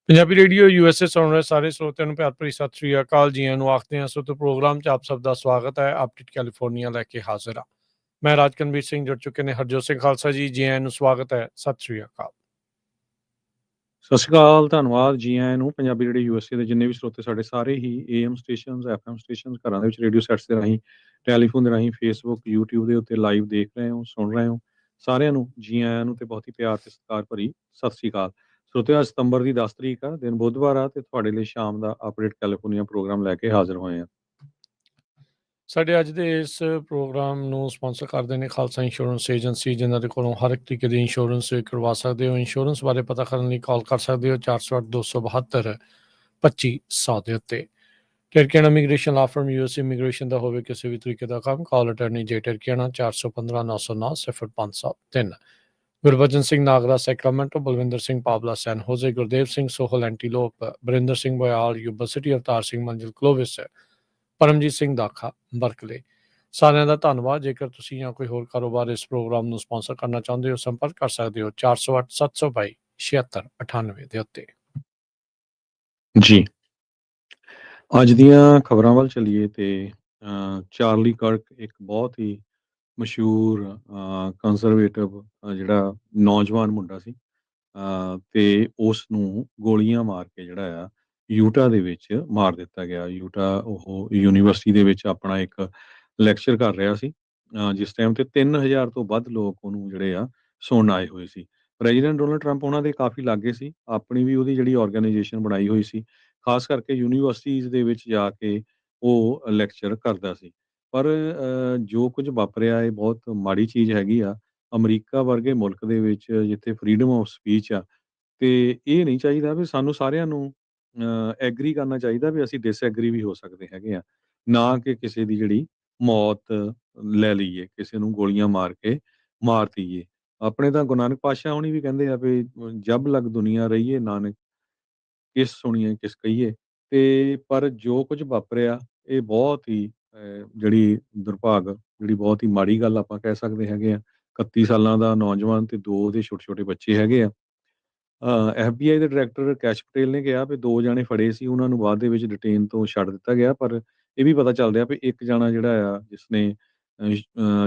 Punjabi radio USA ਸੁਣ ਰਹੇ ਸਾਰੇ ਸਰੋਤਿਆਂ ਨੂੰ ਪਿਆਰ ਭਰੀ ਸਤਿ ਸ੍ਰੀ ਅਕਾਲ। ਜੀਆਂ ਨੂੰ ਆਖਦੇ ਹਾਂ। ਸੋ ਤੇ ਪ੍ਰੋਗਰਾਮ 'ਚ ਆਪ ਸਭ ਦਾ ਸਵਾਗਤ ਹੈ। ਅਪਡੇਟ ਕੈਲੀਫੋਰਨੀਆ ਲੈ ਕੇ ਹਾਜ਼ਰ ਹਾਂ। ਮੈਂ ਰਾਜਕਨਵੀਰ ਸਿੰਘ ਜੁੜ ਚੁੱਕੇ ਨੇ ਹਰਜੋਤ ਸਿੰਘ ਖਾਲਸਾ ਜੀ। ਜੀਆਂ ਨੂੰ ਸਵਾਗਤ ਹੈ। ਸਤਿ ਸ੍ਰੀ ਅਕਾਲ। ਸਤਿ ਸ਼੍ਰੀ ਅਕਾਲ, ਧੰਨਵਾਦ ਜੀ ਆਇਆਂ ਨੂੰ। ਪੰਜਾਬੀ ਰੇਡੀਓ ਯੂਐਸਏ ਦੇ ਜਿੰਨੇ ਵੀ ਸਰੋਤੇ ਸਾਡੇ ਸਾਰੇ ਹੀ ਏਐਮ ਸਟੇਸ਼ਨਸ, ਐਫਐਮ ਸਟੇਸ਼ਨਸ, ਘਰਾਂ ਦੇ ਵਿੱਚ ਰੇਡੀਓ ਸੈਟਸ ਦੇ ਰਾਹੀਂ, ਟੈਲੀਫੋਨ ਦੇ ਰਾਹੀਂ, ਫੇਸਬੁੱਕ, ਯੂਟਿਊਬ ਦੇ ਉੱਤੇ ਲਾਈਵ ਦੇਖ ਰਹੇ ਹੋ, ਸੁਣ ਰਹੇ ਹੋ, ਸਾਰਿਆਂ ਨੂੰ ਜੀ ਆਇਆਂ ਨੂੰ ਤੇ ਬਹੁਤ ਹੀ ਪਿਆਰ ਤੇ ਸਤਿਕਾਰ ਭਰੀ ਸਤਿ ਸ਼੍ਰੀ ਅਕਾਲ। ਸਰੋਤਿਓ, ਅੱਜ ਸਤੰਬਰ ਦੀ 10 ਤਰੀਕ ਆ, ਦਿਨ ਬੁੱਧਵਾਰ ਆ, ਤੇ ਤੁਹਾਡੇ ਲਈ ਸ਼ਾਮ ਦਾ ਅਪਡੇਟ ਕੈਲੀਫੋਰਨੀਆ ਪ੍ਰੋਗਰਾਮ ਲੈ ਕੇ ਹਾਜ਼ਰ ਹੋਏ ਆ। ਸਾਡੇ ਅੱਜ ਦੇ ਇਸ ਪ੍ਰੋਗਰਾਮ ਨੂੰ ਸਪਾਂਸਰ ਕਰਦੇ ਨੇ ਖਾਲਸਾ ਇੰਸ਼ੋਰੈਂਸ ਏਜੰਸੀ, ਜਿਨ੍ਹਾਂ ਦੇ ਕੋਲੋਂ ਹਰ ਇੱਕ ਤਰੀਕੇ ਦੀ ਇੰਸ਼ੋਰੈਂਸ ਕਰਵਾ ਸਕਦੇ ਹੋ। ਇੰਸ਼ੋਰੈਂਸ ਬਾਰੇ ਪਤਾ ਕਰਨ ਲਈ ਕਾਲ ਕਰ ਸਕਦੇ ਹੋ 408-272-2500 ਦੇ ਉੱਤੇ। ਟਰਕੀਆਣਾ ਇਮੀਗ੍ਰੇਸ਼ਨ ਲਾ ਫਰਮ ਯੂਐਸ ਇਮੀਗ੍ਰੇਸ਼ਨ ਦਾ ਹੋਵੇ ਕਿਸੇ ਵੀ ਤਰੀਕੇ ਦਾ ਕੰਮ, ਕਾਲ ਅਟਰਨੀ ਜੇ ਟਰਕੀਆਣਾ 415-909-0503। ਗੁਰਬਚਨ ਸਿੰਘ ਨਾਗਰਾ ਸੈਕਰਾਮੈਂਟੋ, ਬਲਵਿੰਦਰ ਸਿੰਘ ਪਾਬਲਾ ਸੈਨ ਹੋਜ਼ੇ, ਗੁਰਦੇਵ ਸਿੰਘ ਸੋਹਲ ਐਂਟੀਲੋਪ, ਬਰਿੰਦਰ ਸਿੰਘ ਬੋਇਆਲ ਯੂਬਾ ਸਿਟੀ, ਅਵਤਾਰ ਸਿੰਘ ਮੰਜ਼ਿਲ ਕਲੋਵਿਸ, ਪਰਮਜੀਤ ਸਿੰਘ ਦਾਖਾ ਬਰਕਲੇ। ਸਾਰਿਆਂ ਦਾ ਧੰਨਵਾਦ। ਜੇਕਰ ਤੁਸੀਂ ਜਾਂ ਕੋਈ ਹੋਰ ਕਾਰੋਬਾਰ ਇਸ ਪ੍ਰੋਗਰਾਮ ਨੂੰ ਸਪਾਂਸਰ ਕਰਨਾ ਚਾਹੁੰਦੇ ਹੋ, ਸੰਪਰਕ ਕਰ ਸਕਦੇ ਹੋ 408-722-7698 ਦੇ ਉੱਤੇ। ਜੀ, ਅੱਜ ਦੀਆਂ ਖਬਰਾਂ ਵੱਲ ਚੱਲੀਏ ਤੇ ਚਾਰਲੀ ਕਰਕ ਇੱਕ ਬਹੁਤ ਹੀ ਮਸ਼ਹੂਰ ਕੰਜ਼ਰਵੇਟਿਵ ਜਿਹੜਾ ਨੌਜਵਾਨ ਮੁੰਡਾ ਸੀ, ਤੇ ਉਸ ਨੂੰ ਗੋਲੀਆਂ ਮਾਰ ਕੇ ਜਿਹੜਾ ਆ ਯੂਟਾ ਦੇ ਵਿੱਚ ਮਾਰ ਦਿੱਤਾ ਗਿਆ। ਯੂਟਾ ਉਹ ਯੂਨੀਵਰਸਿਟੀ ਦੇ ਵਿੱਚ ਆਪਣਾ ਇੱਕ ਲੈਕਚਰ ਕਰ ਰਿਹਾ ਸੀ, ਜਿਸ ਟਾਈਮ ਤੇ 3000 ਤੋਂ ਵੱਧ ਲੋਕ ਉਹਨੂੰ ਜਿਹੜੇ ਆ ਸੁਣਨ ਆਏ ਹੋਏ ਸੀ। ਪ੍ਰੈਜ਼ੀਡੈਂਟ ਡੋਨਲਡ ਟਰੰਪ ਉਹਨਾਂ ਦੇ ਕਾਫੀ ਲਾਗੇ ਸੀ, ਆਪਣੀ ਵੀ ਉਹਦੀ ਜਿਹੜੀ ਆਰਗੇਨਾਈਜੇਸ਼ਨ ਬਣਾਈ ਹੋਈ ਸੀ, ਖਾਸ ਕਰਕੇ ਯੂਨੀਵਰਸਿਟੀਜ਼ ਦੇ ਵਿੱਚ ਜਾ ਕੇ ਉਹ ਲੈਕਚਰ ਕਰਦਾ ਸੀ। ਪਰ ਜੋ ਕੁਝ ਵਾਪਰਿਆ ਇਹ ਬਹੁਤ ਮਾੜੀ ਚੀਜ਼ ਹੈਗੀ ਆ। ਅਮਰੀਕਾ ਵਰਗੇ ਮੁਲਕ ਦੇ ਵਿੱਚ ਜਿੱਥੇ ਫਰੀਡਮ ਆਫ ਸਪੀਚ ਆ, ਤੇ ਇਹ ਨਹੀਂ ਚਾਹੀਦਾ ਵੀ ਸਾਨੂੰ ਸਾਰਿਆਂ ਨੂੰ ਐਗਰੀ ਕਰਨਾ ਚਾਹੀਦਾ, ਵੀ ਅਸੀਂ ਡਿਸਐਗਰੀ ਵੀ ਹੋ ਸਕਦੇ ਹੈਗੇ ਆ, ਨਾ ਕਿ ਕਿਸੇ ਦੀ ਜਿਹੜੀ ਮੌਤ ਲੈ ਲਈਏ, ਕਿਸੇ ਨੂੰ ਗੋਲੀਆਂ ਮਾਰ ਕੇ ਮਾਰ ਦਈਏ। ਆਪਣੇ ਤਾਂ ਗੁਰੂ ਨਾਨਕ ਪਾਤਸ਼ਾਹ ਹੋਣੀ ਵੀ ਕਹਿੰਦੇ ਆ ਵੀ ਜਬ ਲਗ ਦੁਨੀਆ ਰਹੀਏ ਨਾਨਕ, ਕਿਸ ਸੁਣੀਏ ਕਿਸ ਕਹੀਏ। ਤੇ ਪਰ ਜੋ ਕੁਝ ਵਾਪਰਿਆ ਇਹ ਬਹੁਤ ਹੀ ਜਿਹੜੀ ਦੁਰਭਾਗ, ਜਿਹੜੀ ਬਹੁਤ ਹੀ ਮਾੜੀ ਗੱਲ ਆਪਾਂ ਕਹਿ ਸਕਦੇ ਹੈਗੇ ਆ। 31 ਸਾਲਾਂ ਦਾ ਨੌਜਵਾਨ ਤੇ ਦੋ ਉਹਦੇ ਛੋਟੇ ਛੋਟੇ ਬੱਚੇ ਹੈਗੇ ਆ। FBI ਦੇ ਡਾਇਰੈਕਟਰ ਕੈਸ਼ ਪਟੇਲ ਨੇ ਕਿਹਾ ਵੀ 2 ਜਾਣੇ ਫੜੇ ਸੀ, ਉਹਨਾਂ ਨੂੰ ਬਾਅਦ ਦੇ ਵਿੱਚ ਡਿਟੇਨ ਤੋਂ ਛੱਡ ਦਿੱਤਾ ਗਿਆ। ਪਰ ਇਹ ਵੀ ਪਤਾ ਚੱਲ ਰਿਹਾ ਵੀ ਇੱਕ ਜਾਣਾ ਜਿਹੜਾ ਆ ਜਿਸਨੇ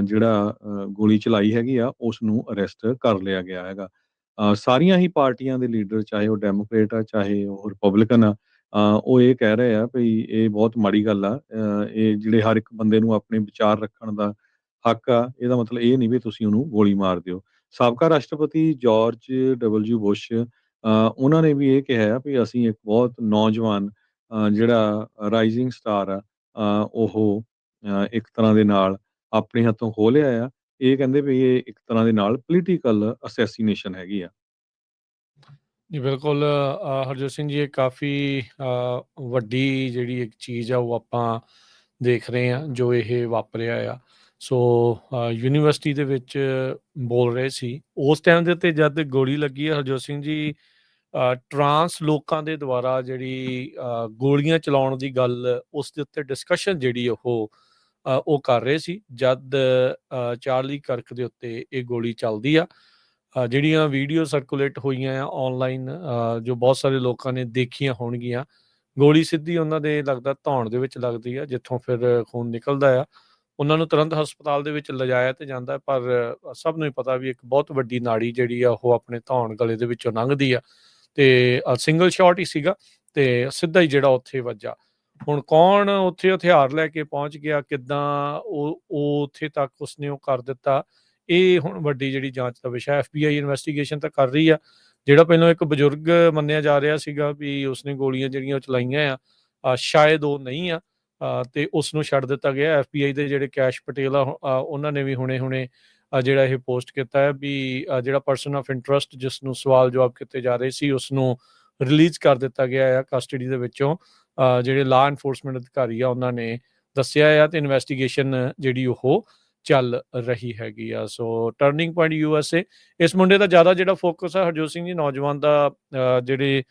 ਜਿਹੜਾ ਗੋਲੀ ਚਲਾਈ ਹੈਗੀ ਆ, ਉਸ ਨੂੰ ਅਰੈਸਟ ਕਰ ਲਿਆ ਗਿਆ ਹੈਗਾ। ਸਾਰੀਆਂ ਹੀ ਪਾਰਟੀਆਂ ਦੇ ਲੀਡਰ, ਚਾਹੇ ਉਹ ਡੈਮੋਕ੍ਰੇਟ ਆ ਚਾਹੇ ਉਹ ਰਿਪਬਲਿਕਨ ਆ, ਉਹ ਇਹ ਕਹਿ ਰਹੇ ਆ ਵੀ ਇਹ ਬਹੁਤ ਮਾੜੀ ਗੱਲ ਆ। ਇਹ ਜਿਹੜੇ ਹਰ ਇੱਕ ਬੰਦੇ ਨੂੰ ਆਪਣੇ ਵਿਚਾਰ ਰੱਖਣ ਦਾ ਹੱਕ ਆ, ਇਹਦਾ ਮਤਲਬ ਇਹ ਨਹੀਂ ਵੀ ਤੁਸੀਂ ਉਹਨੂੰ ਗੋਲੀ ਮਾਰ ਦਿਓ। ਸਾਬਕਾ ਰਾਸ਼ਟਰਪਤੀ ਜਾਰਜ ਡਬਲਯੂ ਬੁਸ਼, ਉਹਨਾਂ ਨੇ ਵੀ ਇਹ ਕਿਹਾ ਆ ਵੀ ਅਸੀਂ ਇੱਕ ਬਹੁਤ ਨੌਜਵਾਨ ਜਿਹੜਾ ਰਾਈਜ਼ਿੰਗ ਸਟਾਰ ਆ, ਉਹ ਇੱਕ ਤਰ੍ਹਾਂ ਦੇ ਨਾਲ ਆਪਣੇ ਹੱਥੋਂ ਖੋਹ ਲਿਆ ਆ। ਇਹ ਕਹਿੰਦੇ ਵੀ ਇਹ ਇੱਕ ਤਰ੍ਹਾਂ ਦੇ ਨਾਲ ਪੋਲੀਟੀਕਲ ਅਸੈਸੀਨੇਸ਼ਨ ਹੈਗੀ ਆ। ਜੀ ਬਿਲਕੁਲ, ਹਰਜੋਤ ਸਿੰਘ ਜੀ, ਇਹ ਕਾਫੀ ਵੱਡੀ ਜਿਹੜੀ ਇੱਕ ਚੀਜ਼ ਆ ਉਹ ਆਪਾਂ ਦੇਖ ਰਹੇ ਹਾਂ ਜੋ ਇਹ ਵਾਪਰਿਆ ਆ। ਸੋ ਯੂਨੀਵਰਸਿਟੀ ਦੇ ਵਿੱਚ ਬੋਲ ਰਹੇ ਸੀ ਉਸ ਟਾਈਮ ਦੇ ਉੱਤੇ ਜਦ ਗੋਲੀ ਲੱਗੀ ਹੈ ਹਰਜੋਤ ਸਿੰਘ ਜੀ, ਟਰਾਂਸ ਲੋਕਾਂ ਦੇ ਦੁਆਰਾ ਜਿਹੜੀ ਗੋਲੀਆਂ ਚਲਾਉਣ ਦੀ ਗੱਲ, ਉਸ ਦੇ ਉੱਤੇ ਡਿਸਕਸ਼ਨ ਜਿਹੜੀ ਉਹ ਕਰ ਰਹੇ ਸੀ ਜਦ ਚਾਰਲੀ ਕਰਕ ਦੇ ਉੱਤੇ ਇਹ ਗੋਲੀ ਚੱਲਦੀ ਆ। ਜਿਹੜੀਆਂ ਵੀਡੀਓ ਸਰਕੂਲੇਟ ਹੋਈਆਂ ਆ ਔਨਲਾਈਨ, ਜੋ ਬਹੁਤ ਸਾਰੇ ਲੋਕਾਂ ਨੇ ਦੇਖੀਆਂ ਹੋਣਗੀਆਂ, ਗੋਲੀ ਸਿੱਧੀ ਉਹਨਾਂ ਦੇ ਲੱਗਦਾ ਧੌਣ ਦੇ ਵਿੱਚ ਲੱਗਦੀ ਆ, ਜਿੱਥੋਂ ਫਿਰ ਖੂਨ ਨਿਕਲਦਾ ਆ। ਉਹਨਾਂ ਨੂੰ ਤੁਰੰਤ ਹਸਪਤਾਲ ਦੇ ਵਿੱਚ ਲਿਜਾਇਆ ਤੇ ਜਾਂਦਾ, ਪਰ ਸਭ ਨੂੰ ਹੀ ਪਤਾ ਵੀ ਇੱਕ ਬਹੁਤ ਵੱਡੀ ਨਾੜੀ ਜਿਹੜੀ ਆ ਉਹ ਆਪਣੇ ਧੌਣ ਗਲੇ ਦੇ ਵਿੱਚੋਂ ਲੰਘਦੀ ਆ, ਤੇ ਸਿੰਗਲ ਸ਼ਾਟ ਹੀ ਸੀਗਾ ਤੇ ਸਿੱਧਾ ਹੀ ਜਿਹੜਾ ਉੱਥੇ ਵੱਜਾ। ਹੁਣ ਕੌਣ ਉੱਥੇ ਹਥਿਆਰ ਲੈ ਕੇ ਪਹੁੰਚ ਗਿਆ, ਕਿੱਦਾਂ ਉਹ ਉੱਥੇ ਤੱਕ ਉਸਨੇ ਉਹ ਕਰ ਦਿੱਤਾ, ਇਹ ਹੁਣ ਵੱਡੀ ਜਿਹੜੀ ਜਾਂਚ ਦਾ ਵਿਸ਼ਾ। FBI ਇਨਵੈਸਟੀਗੇਸ਼ਨ ਤਾਂ ਕਰ ਰਹੀ ਆ। ਜਿਹੜਾ ਪਹਿਲਾਂ ਇੱਕ ਬਜ਼ੁਰਗ ਮੰਨਿਆ ਜਾ ਰਿਹਾ ਸੀਗਾ ਵੀ ਉਸਨੇ ਗੋਲੀਆਂ ਜਿਹੜੀਆਂ ਉਹ ਚਲਾਈਆਂ ਆ, ਸ਼ਾਇਦ ਉਹ ਨਹੀਂ ਆ, ਤੇ ਉਸ ਨੂੰ ਛੱਡ ਦਿੱਤਾ ਗਿਆ। FBI ਦੇ ਜਿਹੜੇ ਕੈਸ਼ ਪਟੇਲ ਆ, ਉਹਨਾਂ ਨੇ ਵੀ ਹੁਣੇ ਜਿਹੜਾ ਇਹ ਪੋਸਟ ਕੀਤਾ ਹੈ ਵੀ ਜਿਹੜਾ ਪਰਸਨ ਆਫ ਇੰਟਰਸਟ ਜਿਸ ਨੂੰ ਸਵਾਲ ਜਵਾਬ ਕੀਤੇ ਜਾ ਰਹੇ ਸੀ, ਉਸ ਨੂੰ ਰਿਲੀਜ਼ ਕਰ ਦਿੱਤਾ ਗਿਆ ਆ ਕਸਟਡੀ ਦੇ ਵਿੱਚੋਂ। ਜਿਹੜੇ ਲਾਅ ਐਨਫੋਰਸਮੈਂਟ ਅਧਿਕਾਰੀ ਆ ਉਹਨਾਂ ਨੇ ਦੱਸਿਆ ਆ, ਤੇ ਇਨਵੈਸਟੀਗੇਸ਼ਨ ਜਿਹੜੀ ਉਹ ਚੱਲ ਰਹੀ ਹੈਗੀ ਆ। ਸੋ ਟਰਨਿੰਗ ਪੁਆਇੰਟ USA, ਇਸ ਮੁੰਡੇ ਦਾ ਜ਼ਿਆਦਾ ਜਿਹੜਾ ਫੋਕਸ ਆ ਹਰਜੋਤ ਸਿੰਘ ਜੀ, ਨੌਜਵਾਨ ਦਾ, ਜਿਹੜੇ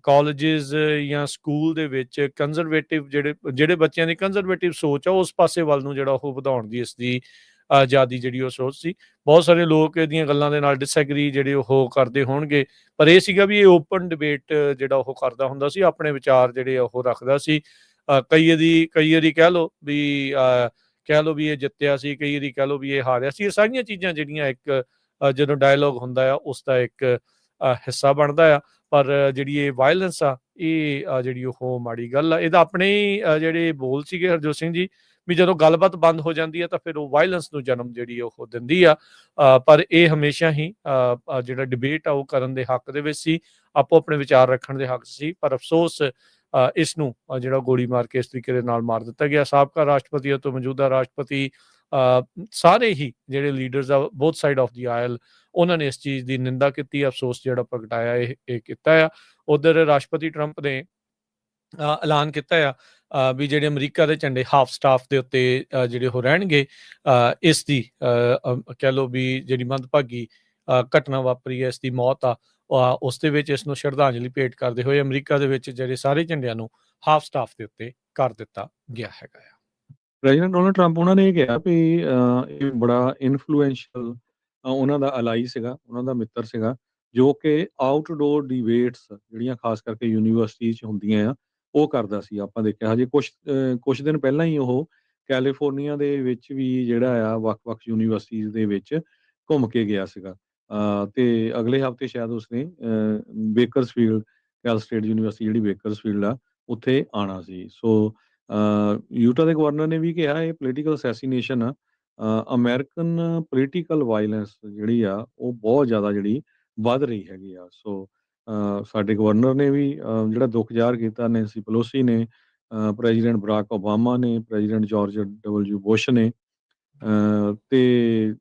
ਕਾਲਜਿਸ ਜਾਂ ਸਕੂਲ ਦੇ ਵਿੱਚ ਕੰਜ਼ਰਵੇਟਿਵ ਜਿਹੜੇ ਬੱਚਿਆਂ ਦੀ ਕੰਜ਼ਰਵੇਟਿਵ ਸੋਚ ਆ, ਉਸ ਪਾਸੇ ਵੱਲ ਨੂੰ ਜਿਹੜਾ ਉਹ ਵਧਾਉਣ ਦੀ ਇਸਦੀ ਆਜ਼ਾਦੀ ਜਿਹੜੀ ਉਹ ਸੋਚ ਸੀ। ਬਹੁਤ ਸਾਰੇ ਲੋਕ ਇਹਦੀਆਂ ਗੱਲਾਂ ਦੇ ਨਾਲ ਡਿਸਐਗਰੀ ਜਿਹੜੇ ਉਹ ਕਰਦੇ ਹੋਣਗੇ, ਪਰ ਇਹ ਸੀਗਾ ਵੀ ਇਹ ਓਪਨ ਡਿਬੇਟ ਜਿਹੜਾ ਉਹ ਕਰਦਾ ਹੁੰਦਾ ਸੀ, ਆਪਣੇ ਵਿਚਾਰ ਜਿਹੜੇ ਉਹ ਰੱਖਦਾ ਸੀ। ਕਈ ਵਾਰੀ ਕਹਿ ਲਓ ਵੀ ਇਹ ਜਿੱਤਿਆ ਸੀ, ਕਈ ਵਾਰੀ ਕਹਿ ਲਓ ਵੀ ਇਹ ਹਾਰਿਆ ਸੀ। ਇਹ ਸਾਰੀਆਂ ਚੀਜ਼ਾਂ ਜਿਹੜੀਆਂ ਇੱਕ ਜਦੋਂ ਡਾਇਲੋਗ ਹੁੰਦਾ ਆ ਉਸ ਦਾ ਇੱਕ ਹਿੱਸਾ ਬਣਦਾ ਆ। ਪਰ ਜਿਹੜੀ ਇਹ ਵਾਇਲੈਂਸ ਆ ਇਹ ਜਿਹੜੀ ਉਹ ਮਾੜੀ ਗੱਲ ਆ। ਇਹਦਾ ਆਪਣੇ ਹੀ ਜਿਹੜੇ ਬੋਲ ਸੀਗੇ ਹਰਜੋਤ ਸਿੰਘ ਜੀ, ਵੀ ਜਦੋਂ ਗੱਲਬਾਤ ਬੰਦ ਹੋ ਜਾਂਦੀ ਹੈ ਤਾਂ ਫਿਰ ਉਹ ਵਾਇਲੈਂਸ ਨੂੰ ਜਨਮ ਜਿਹੜੀ ਉਹ ਦਿੰਦੀ ਆ। ਪਰ ਇਹ ਹਮੇਸ਼ਾ ਹੀ ਜਿਹੜਾ ਡਿਬੇਟ ਆ ਉਹ ਕਰਨ ਦੇ ਹੱਕ ਦੇ ਵਿੱਚ ਸੀ, ਆਪੋ ਆਪਣੇ ਵਿਚਾਰ ਰੱਖਣ ਦੇ ਹੱਕ ਸੀ। ਪਰ ਅਫਸੋਸ ਇਸ ਨੂੰ ਜਿਹੜਾ ਗੋਲੀ ਮਾਰ ਕੇ ਇਸ ਤਰੀਕੇ ਦੇ ਨਾਲ ਮਾਰ ਦਿੱਤਾ ਗਿਆ। ਸਾਬਕਾ ਰਾਸ਼ਟਰਪਤੀ ਅਤੇ ਮੌਜੂਦਾ ਰਾਸ਼ਟਰਪਤੀ ਸਾਰੇ ਹੀ ਜਿਹੜੇ ਲੀਡਰਸ ਆ ਬੋਥ ਸਾਈਡ ਆਫ ਦੀ ਆਇਲ, ਉਹਨਾਂ ਨੇ ਇਸ ਚੀਜ਼ ਦੀ ਨਿੰਦਾ ਕੀਤੀ, ਅਫਸੋਸ ਜਿਹੜਾ ਪ੍ਰਗਟਾਇਆ ਇਹ ਕੀਤਾ ਆ। ਉਧਰ ਰਾਸ਼ਟਰਪਤੀ ਟਰੰਪ ਨੇ ਐਲਾਨ ਕੀਤਾ ਆ ਵੀ ਜਿਹੜੇ ਅਮਰੀਕਾ ਦੇ ਝੰਡੇ ਹਾਫ ਸਟਾਫ ਦੇ ਉੱਤੇ ਜਿਹੜੇ ਉਹ ਰਹਿਣਗੇ। ਇਸ ਦੀ ਕਹਿ ਲਓ ਵੀ ਜਿਹੜੀ ਮੰਦਭਾਗੀ ਘਟਨਾ ਵਾਪਰੀ ਹੈ, ਇਸ ਦੀ ਮੌਤ ਆ, ਉਸ ਦੇ ਵਿੱਚ ਇਸ ਨੂੰ ਸ਼ਰਧਾਂਜਲੀ ਭੇਟ ਕਰਦੇ ਹੋਏ ਅਮਰੀਕਾ ਦੇ ਵਿੱਚ ਜਿਹੜੇ ਸਾਰੇ ਝੰਡਿਆਂ ਨੂੰ ਹਾਫ ਸਟਾਫ ਦੇ ਉੱਤੇ ਕਰ ਦਿੱਤਾ ਗਿਆ ਹੈਗਾ ਆ। ਪ੍ਰੈਜ਼ੀਡੈਂਟ ਡੋਨਲਡ ਟਰੰਪ ਉਹਨਾਂ ਨੇ ਇਹ ਕਿਹਾ ਵੀ ਇਹ ਬੜਾ ਇਨਫਲੂਐਂਸ਼ੀਅਲ ਉਹਨਾਂ ਦਾ ਅਲਾਈ ਸੀਗਾ, ਉਹਨਾਂ ਦਾ ਮਿੱਤਰ ਸੀਗਾ, ਜੋ ਕਿ ਆਊਟਡੋਰ ਡਿਬੇਟਸ ਜਿਹੜੀਆਂ ਖਾਸ ਕਰਕੇ ਯੂਨੀਵਰਸਿਟੀ 'ਚ ਹੁੰਦੀਆਂ ਆ, ਉਹ ਕਰਦਾ ਸੀ। ਆਪਾਂ ਦੇਖਿਆ ਹਜੇ ਕੁਛ ਦਿਨ ਪਹਿਲਾਂ ਹੀ ਉਹ ਕੈਲੀਫੋਰਨੀਆ ਦੇ ਵਿੱਚ ਵੀ ਜਿਹੜਾ ਆ ਵੱਖ-ਵੱਖ ਯੂਨੀਵਰਸਿਟੀਜ਼ ਦੇ ਵਿੱਚ ਘੁੰਮ ਕੇ ਗਿਆ ਸੀਗਾ। ਤੇ ਅਗਲੇ ਹਫ਼ਤੇ ਸ਼ਾਇਦ ਉਸਨੇ ਬੇਕਰਸਫੀਲਡ, ਕੈਲ ਸਟੇਟ ਯੂਨੀਵਰਸਿਟੀ ਜਿਹੜੀ ਬੇਕਰਸਫੀਲਡ ਆ, ਉੱਥੇ ਆਉਣਾ ਸੀ। ਸੋ ਯੂਟਾ ਦੇ ਗਵਰਨਰ ਨੇ ਵੀ ਕਿਹਾ ਇਹ ਪੋਲੀਟੀਕਲ ਅਸੈਸੀਨੇਸ਼ਨ ਆ। ਅਮਰੀਕਨ ਪੋਲੀਟੀਕਲ ਵਾਇਲੈਂਸ ਜਿਹੜੀ ਆ ਉਹ ਬਹੁਤ ਜ਼ਿਆਦਾ ਜਿਹੜੀ ਵੱਧ ਰਹੀ ਹੈਗੀ ਆ। ਸੋ ਸਾਡੇ ਗਵਰਨਰ ਨੇ ਵੀ ਜਿਹੜਾ ਦੁੱਖ ਜ਼ਾਹਰ ਕੀਤਾ, ਨੈਂਸੀ ਪਲੋਸੀ ਨੇ, ਪ੍ਰੈਜ਼ੀਡੈਂਟ ਬਰਾਕ ਓਬਾਮਾ ਨੇ, ਪ੍ਰੈਜ਼ੀਡੈਂਟ ਜਾਰਜ ਡਬਲਯੂ ਬੁਸ਼ ਨੇ, ਤੇ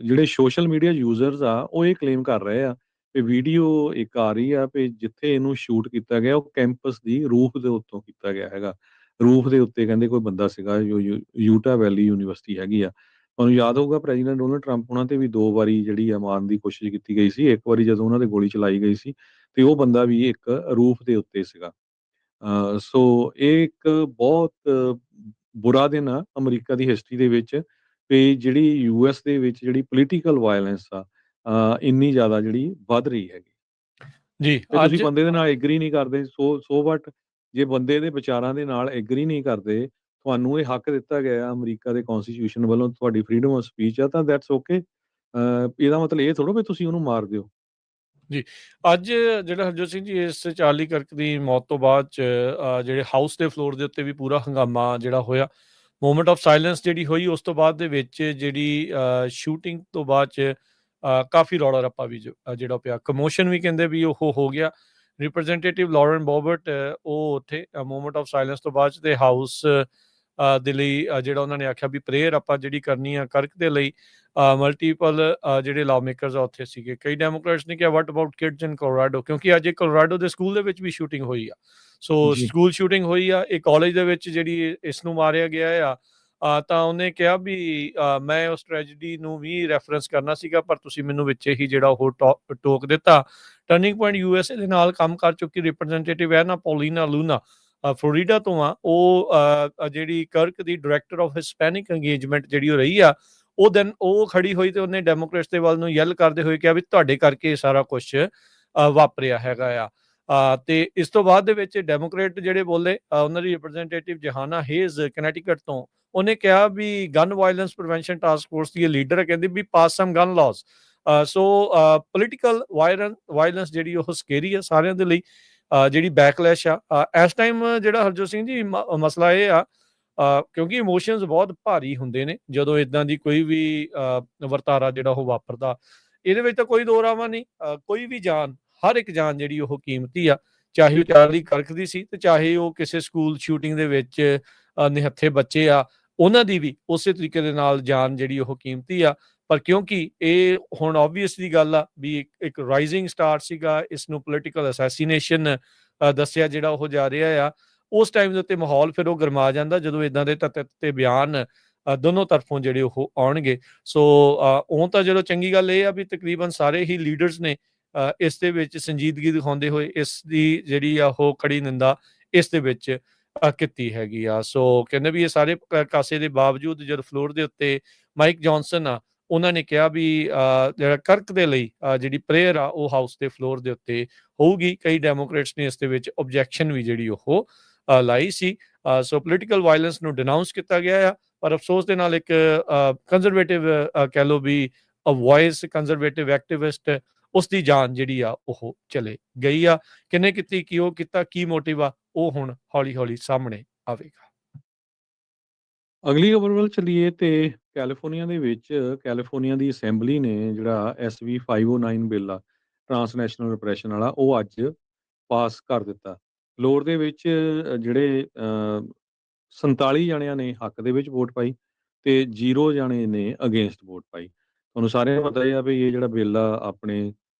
ਜਿਹੜੇ ਸੋਸ਼ਲ ਮੀਡੀਆ ਯੂਜ਼ਰਸ ਆ ਉਹ ਇਹ ਕਲੇਮ ਕਰ ਰਹੇ ਆ ਕਿ ਵੀਡੀਓ ਇੱਕ ਆ ਰਹੀ ਆ ਵੀ ਜਿੱਥੇ ਇਹਨੂੰ ਸ਼ੂਟ ਕੀਤਾ ਗਿਆ ਉਹ ਕੈਂਪਸ ਦੀ ਰੂਫ ਦੇ ਉੱਤੋਂ ਕੀਤਾ ਗਿਆ ਹੈਗਾ। ਰੂਫ ਦੇ ਉੱਤੇ ਕਹਿੰਦੇ ਕੋਈ ਬੰਦਾ ਸੀਗਾ ਜੋ ਯੂਟਾ ਵੈਲੀ ਯੂਨੀਵਰਸਿਟੀ ਹੈਗੀ ਆ। ਤੁਹਾਨੂੰ ਯਾਦ ਹੋਊਗਾ ਪ੍ਰੈਜ਼ੀਡੈਂਟ ਡੋਨਲਡ ਟਰੰਪ ਉਹਨਾਂ ਤੇ ਵੀ 2 ਵਾਰੀ ਜਿਹੜੀ ਆ ਮਾਰਨ ਦੀ ਕੋਸ਼ਿਸ਼ ਕੀਤੀ ਗਈ ਸੀ। ਇੱਕ ਵਾਰੀ ਜਦੋਂ ਉਹਨਾਂ ਤੇ ਗੋਲੀ ਚਲਾਈ ਗਈ ਸੀ ਤੇ ਉਹ ਬੰਦਾ ਵੀ ਇੱਕ ਰੂਫ ਦੇ ਉੱਤੇ ਸੀਗਾ। ਸੋ ਇਹ ਇੱਕ ਬਹੁਤ ਬੁਰਾ ਦਿਨ ਆ ਅਮਰੀਕਾ ਦੀ ਹਿਸਟਰੀ ਦੇ ਵਿੱਚ ਵੀ ਜਿਹੜੀ ਯੂਐਸ ਦੇ ਵਿੱਚ ਜਿਹੜੀ ਪੋਲੀਟੀਕਲ ਵਾਇਲੈਂਸ ਆ ਇੰਨੀ ਜ਼ਿਆਦਾ ਜਿਹੜੀ ਵੱਧ ਰਹੀ ਹੈਗੀ। ਜੀ ਤੇ ਤੁਸੀਂ ਅੱਜ ਬੰਦੇ ਦੇ ਨਾਲ ਐਗਰੀ ਨਹੀਂ ਕਰਦੇ, ਸੋ ਵਟ, ਜੇ ਬੰਦੇ ਦੇ ਵਿਚਾਰਾਂ ਦੇ ਨਾਲ ਐਗਰੀ ਨਹੀਂ ਕਰਦੇ, ਤੁਹਾਨੂੰ ਇਹ ਹੱਕ ਦਿੱਤਾ ਗਿਆ ਅਮਰੀਕਾ ਦੇ ਕਨਸਟੀਟਿਊਸ਼ਨ ਵੱਲੋਂ, ਤੁਹਾਡੀ ਫਰੀडम ਆਫ ਸਪੀਚ ਆ, ਤਾਂ ਦੈਟਸ ਓਕੇ। ਇਹਦਾ ਮਤਲਬ ਇਹ ਥੋੜ੍ਹਾ ਵੀ ਤੁਸੀਂ ਉਹਨੂੰ ਮਾਰ ਦਿਓ। ਜੀ ਅੱਜ ਜਿਹੜਾ ਹਰਜੋਤ ਸਿੰਘ ਜੀ ਇਸ ਚਾਰਲੀ ਕਰਕ ਦੀ ਮੌਤ ਤੋਂ ਬਾਅਦ ਚ ਜਿਹੜੇ ਹਾਊਸ ਦੇ ਫਲੋਰ ਦੇ ਉੱਤੇ ਵੀ ਪੂਰਾ ਹੰਗਾਮਾ ਜਿਹੜਾ ਹੋਇਆ, ਮੂਮੈਂਟ ਆਫ ਸਾਇਲੈਂਸ ਜਿਹੜੀ ਹੋਈ, ਉਸ ਤੋਂ ਬਾਅਦ ਦੇ ਵਿੱਚ ਜਿਹੜੀ ਸ਼ੂਟਿੰਗ ਤੋਂ ਬਾਅਦ ਚ ਕਾਫੀ ਰੌਲਾ ਰੱਪਾ ਵੀ ਜਿਹੜਾ ਪਿਆ, ਕਮੋਸ਼ਨ ਵੀ ਕਹਿੰਦੇ ਵੀ ਉਹ ਹੋ ਗਿਆ। ਰਿਪਰੈਜ਼ੈਂਟੇਟਿਵ ਲਾਰੈਂਸ ਬੋਬਰਟ ਉਹ ਉੱਥੇ ਮੂਮੈਂਟ ਆਫ ਸਾਇਲੈਂਸ ਤੋਂ ਬਾਅਦ 'ਚ ਤੇ ਹਾਊਸ ਦੇ ਲਈ ਜਿਹੜਾ ਉਹਨਾਂ ਨੇ ਆਖਿਆ ਵੀ ਪ੍ਰੇਅਰ ਆਪਾਂ ਜਿਹੜੀ ਕਰਨੀ ਆ ਕਰਕ ਦੇ ਲਈ। ਮਲਟੀਪਲ ਜਿਹੜੇ ਲਾਅ ਮੇਕਰਸ ਆ ਉੱਥੇ ਸੀਗੇ। ਕਈ ਡੈਮੋਕ੍ਰੇਟਸ ਨੇ ਕਿਹਾ ਵਾਟ ਅਬਾਊਟ ਕਿਡਸ ਇਨ ਕੋਲੋਰਾਡੋ, ਕਿਉਂਕਿ ਅੱਜ ਕੋਲੋਰਾਡੋ ਦੇ ਸਕੂਲ ਦੇ ਵਿੱਚ ਵੀ ਸ਼ੂਟਿੰਗ ਹੋਈ ਆ। ਸੋ ਜੀ। ਸਕੂਲ ਸ਼ੂਟਿੰਗ ਹੋਈ ਆ, ਇਹ ਕਾਲਜ ਦੇ ਵਿੱਚ ਜਿਹੜੀ ਇਸ ਨੂੰ ਮਾਰਿਆ ਗਿਆ ਆ। ਤਾਂ ਉਹਨੇ ਕਿਹਾ ਵੀ ਮੈਂ ਉਸ ਟ੍ਰੈਜਡੀ ਨੂੰ ਵੀ ਰੈਫਰੈਂਸ ਕਰਨਾ ਸੀਗਾ, ਪਰ ਤੁਸੀਂ ਮੈਨੂੰ ਵਿੱਚ ਹੀ ਜਿਹੜਾ ਉਹ ਟੋਕ ਦਿੱਤਾ। ਟਰਨਿੰਗ ਪੁਆਇੰਟ ਯੂਐਸਏ ਦੇ ਨਾਲ ਕੰਮ ਕਰ ਚੁੱਕੀ ਰਿਪਰੈਜ਼ੈਂਟੇਟਿਵ ਹੈ ਨਾ, ਪੌਲੀਨਾ ਲੂਨਾ, ਫਲੋਰੀਡਾ ਤੋਂ ਆ। ਉਹ ਜਿਹੜੀ ਕਰਕ ਦੀ ਡਾਇਰੈਕਟਰ ਆਫ ਹਿਸਪੈਨਿਕ ਇੰਗੇਜਮੈਂਟ ਜਿਹੜੀ ਉਹ ਰਹੀ ਆ, ਉਹ ਖੜੀ ਹੋਈ ਤੇ ਉਹਨੇ ਡੈਮੋਕ੍ਰੇਟਸ ਦੇ ਵੱਲ ਨੂੰ ਯੈਲ ਕਰਦੇ ਹੋਏ ਕਿਹਾ ਵੀ ਤੁਹਾਡੇ ਕਰਕੇ ਇਹ ਸਾਰਾ ਕੁਝ ਵਾਪਰਿਆ ਹੈਗਾ ਆ। ਤੇ ਇਸ ਤੋਂ ਬਾਅਦ ਦੇ ਵਿੱਚ ਡੈਮੋਕ੍ਰੇਟ ਜਿਹੜੇ ਬੋਲੇ, ਉਹਨਾਂ ਦੀ ਰਿਪਰੈਜ਼ੈਂਟੇਟਿਵ ਜਹਾਨਾ ਹੇਜ਼ ਕਨੈਟੀਕਟ ਤੋਂ, ਉਹਨੇ ਕਿਹਾ ਵੀ gun violence prevention task force ਦੀ ਲੀਡਰ ਹੈ, ਕਹਿੰਦੀ ਵੀ pass some gun laws. So political violence ਜਿਹੜੀ ਉਹ ਸਕੇਰੀ ਆ ਸਾਰਿਆਂ ਦੇ ਲਈ। ਜਿਹੜੀ ਬੈਕਲੈਸ਼ ਆ ਇਸ ਟਾਈਮ ਜਿਹੜਾ ਹਰਜੋਤ ਸਿੰਘ ਜੀ ਮਸਲਾ ਇਹ ਆ, ਕਿਉਂਕਿ ਇਮੋਸ਼ਨਸ ਬਹੁਤ ਭਾਰੀ ਹੁੰਦੇ ਨੇ ਜਦੋਂ ਇਦਾਂ ਦੀ ਕੋਈ ਵੀ ਵਰਤਾਰਾ ਜਿਹੜਾ ਉਹ ਵਾਪਰਦਾ। ਇਹਦੇ ਵਿੱਚ ਤਾਂ ਕੋਈ ਦੋ ਰਾਵਾਂ ਨਹੀਂ, ਕੋਈ ਵੀ ਜਾਨ, ਹਰ ਇੱਕ ਜਾਨ ਜਿਹੜੀ ਉਹ ਕੀਮਤੀ ਆ, ਚਾਹੇ ਉਹ ਚਾਰਲੀ ਕਰਕ ਦੀ ਸੀ ਤੇ ਚਾਹੇ ਉਹ ਕਿਸੇ ਸਕੂਲ ਸ਼ੂਟਿੰਗ ਦੇ ਵਿੱਚ ਨਿਹੱਥੇ ਬੱਚੇ ਆ, ਉਹਨਾਂ ਦੀ ਵੀ ਉਸੇ ਤਰੀਕੇ ਦੇ ਨਾਲ ਜਾਨ ਜਿਹੜੀ ਉਹ ਕੀਮਤੀ ਆ। ਪਰ ਕਿਉਂਕਿ ਇਹ ਹੁਣ ਆਬਵੀਅਸਲੀ ਗੱਲ ਆ ਵੀ ਇੱਕ ਰਾਈਜ਼ਿੰਗ ਸਟਾਰ ਸੀਗਾ, ਇਸ ਨੂੰ ਪੋਲੀਟੀਕਲ ਅਸੈਸੀਨੇਸ਼ਨ ਦੱਸਿਆ ਜਿਹੜਾ ਉਹ ਜਾ ਰਿਹਾ ਆ। ਉਸ ਟਾਈਮ ਦੇ ਉੱਤੇ ਮਾਹੌਲ ਫਿਰ ਉਹ ਗਰਮਾ ਜਾਂਦਾ ਜਦੋਂ ਇਦਾਂ ਦੇ ਤੱਤੇ ਬਿਆਨ ਦੋਨੋਂ ਤਰਫੋਂ ਜਿਹੜੇ ਉਹ ਆਉਣਗੇ। ਸੋ ਉਹ ਤਾਂ ਜਦੋਂ ਚੰਗੀ ਗੱਲ ਇਹ ਆ ਵੀ ਤਕਰੀਬਨ ਸਾਰੇ ਹੀ ਲੀਡਰਸ ਨੇ ਇਸ ਦੇ ਵਿੱਚ ਸੰਜੀਦਗੀ ਦਿਖਾਉਂਦੇ ਹੋਏ ਇਸ ਦੀ ਜਿਹੜੀ ਆ ਉਹ ਕੜੀ ਨਿੰਦਾ ਇਸ ਦੇ ਵਿੱਚ ਕੀਤੀ ਹੈਗੀ ਆ। ਸੋ ਕਹਿੰਦੇ ਵੀ ਇਹ ਸਾਰੇ ਕਾਸੇ ਦੇ ਬਾਵਜੂਦ ਜਦੋਂ ਫਲੋਰ ਦੇ ਉੱਤੇ ਮਾਈਕ ਜੌਨਸਨ ਆ, ਉਹਨਾਂ ਨੇ ਕਿਹਾ ਵੀ ਜਿਹੜਾ ਕਰਕ ਦੇ ਲਈ ਜਿਹੜੀ ਪ੍ਰੇਅਰ ਆ ਉਹ ਹਾਊਸ ਦੇ ਫਲੋਰ ਦੇ ਉੱਤੇ ਹੋਊਗੀ। ਕਈ ਡੈਮੋਕ੍ਰੇਟਸ ਨੇ ਇਸ ਦੇ ਵਿੱਚ ਓਬਜੈਕਸ਼ਨ ਵੀ ਜਿਹੜੀ ਉਹ ਲਾਈ ਸੀ। ਸੋ ਪੋਲੀਟੀਕਲ ਵਾਇਲੈਂਸ ਨੂੰ ਡਿਨਾਊਂਸ ਕੀਤਾ ਗਿਆ ਆ, ਪਰ ਅਫਸੋਸ ਦੇ ਨਾਲ ਇੱਕ ਕੰਜ਼ਰਵੇਟਿਵ ਕਹਿ ਲਓ ਵੀ ਵੌਇਸ ਕੰਜ਼ਰਵੇਟਿਵ ਐਕਟਿਵਿਸਟ, ਉਸ ਦੀ ਜਾਨ ਜਿਹੜੀ ਆ ਉਹ ਚਲੇ ਗਈ ਆ। ਕਿਹਨੇ ਕੀਤੀ, ਕੀ ਉਹ ਕੀਤਾ, ਕੀ ਮੋਟਿਵ ਆ, ਉਹ ਹੁਣ ਹੌਲੀ-ਹੌਲੀ ਸਾਹਮਣੇ ਆਵੇਗਾ। ਅਗਲੀ ਖਬਰ ਵੱਲ ਚੱਲੀਏ ਤੇ ਕੈਲੀਫੋਰਨੀਆ ਦੇ ਵਿੱਚ ਕੈਲੀਫੋਰਨੀਆ ਦੀ ਅਸੈਂਬਲੀ ਨੇ ਜਿਹੜਾ ਐਸਬੀ 509 ਬਿੱਲ ਆ ਟਰਾਂਸਨੈਸ਼ਨਲ ਰਿਪਰੈਸ਼ਨ ਵਾਲਾ, ਉਹ ਅੱਜ ਪਾਸ ਕਰ ਦਿੱਤਾ। ਫਲੋਰ ਦੇ ਵਿੱਚ ਜਿਹੜੇ 47 ਜਣਿਆਂ ਨੇ ਹੱਕ ਦੇ ਵਿੱਚ ਵੋਟ ਪਾਈ ਤੇ 0 ਜਣੇ ਨੇ ਅਗੇਂਸਟ ਵੋਟ ਪਾਈ। ਤੁਹਾਨੂੰ ਸਾਰਿਆਂ ਨੂੰ ਪਤਾ ਹੀ ਆ ਵੀ ਇਹ ਜਿਹੜਾ ਬਿੱਲ ਆ ਆਪਣੇ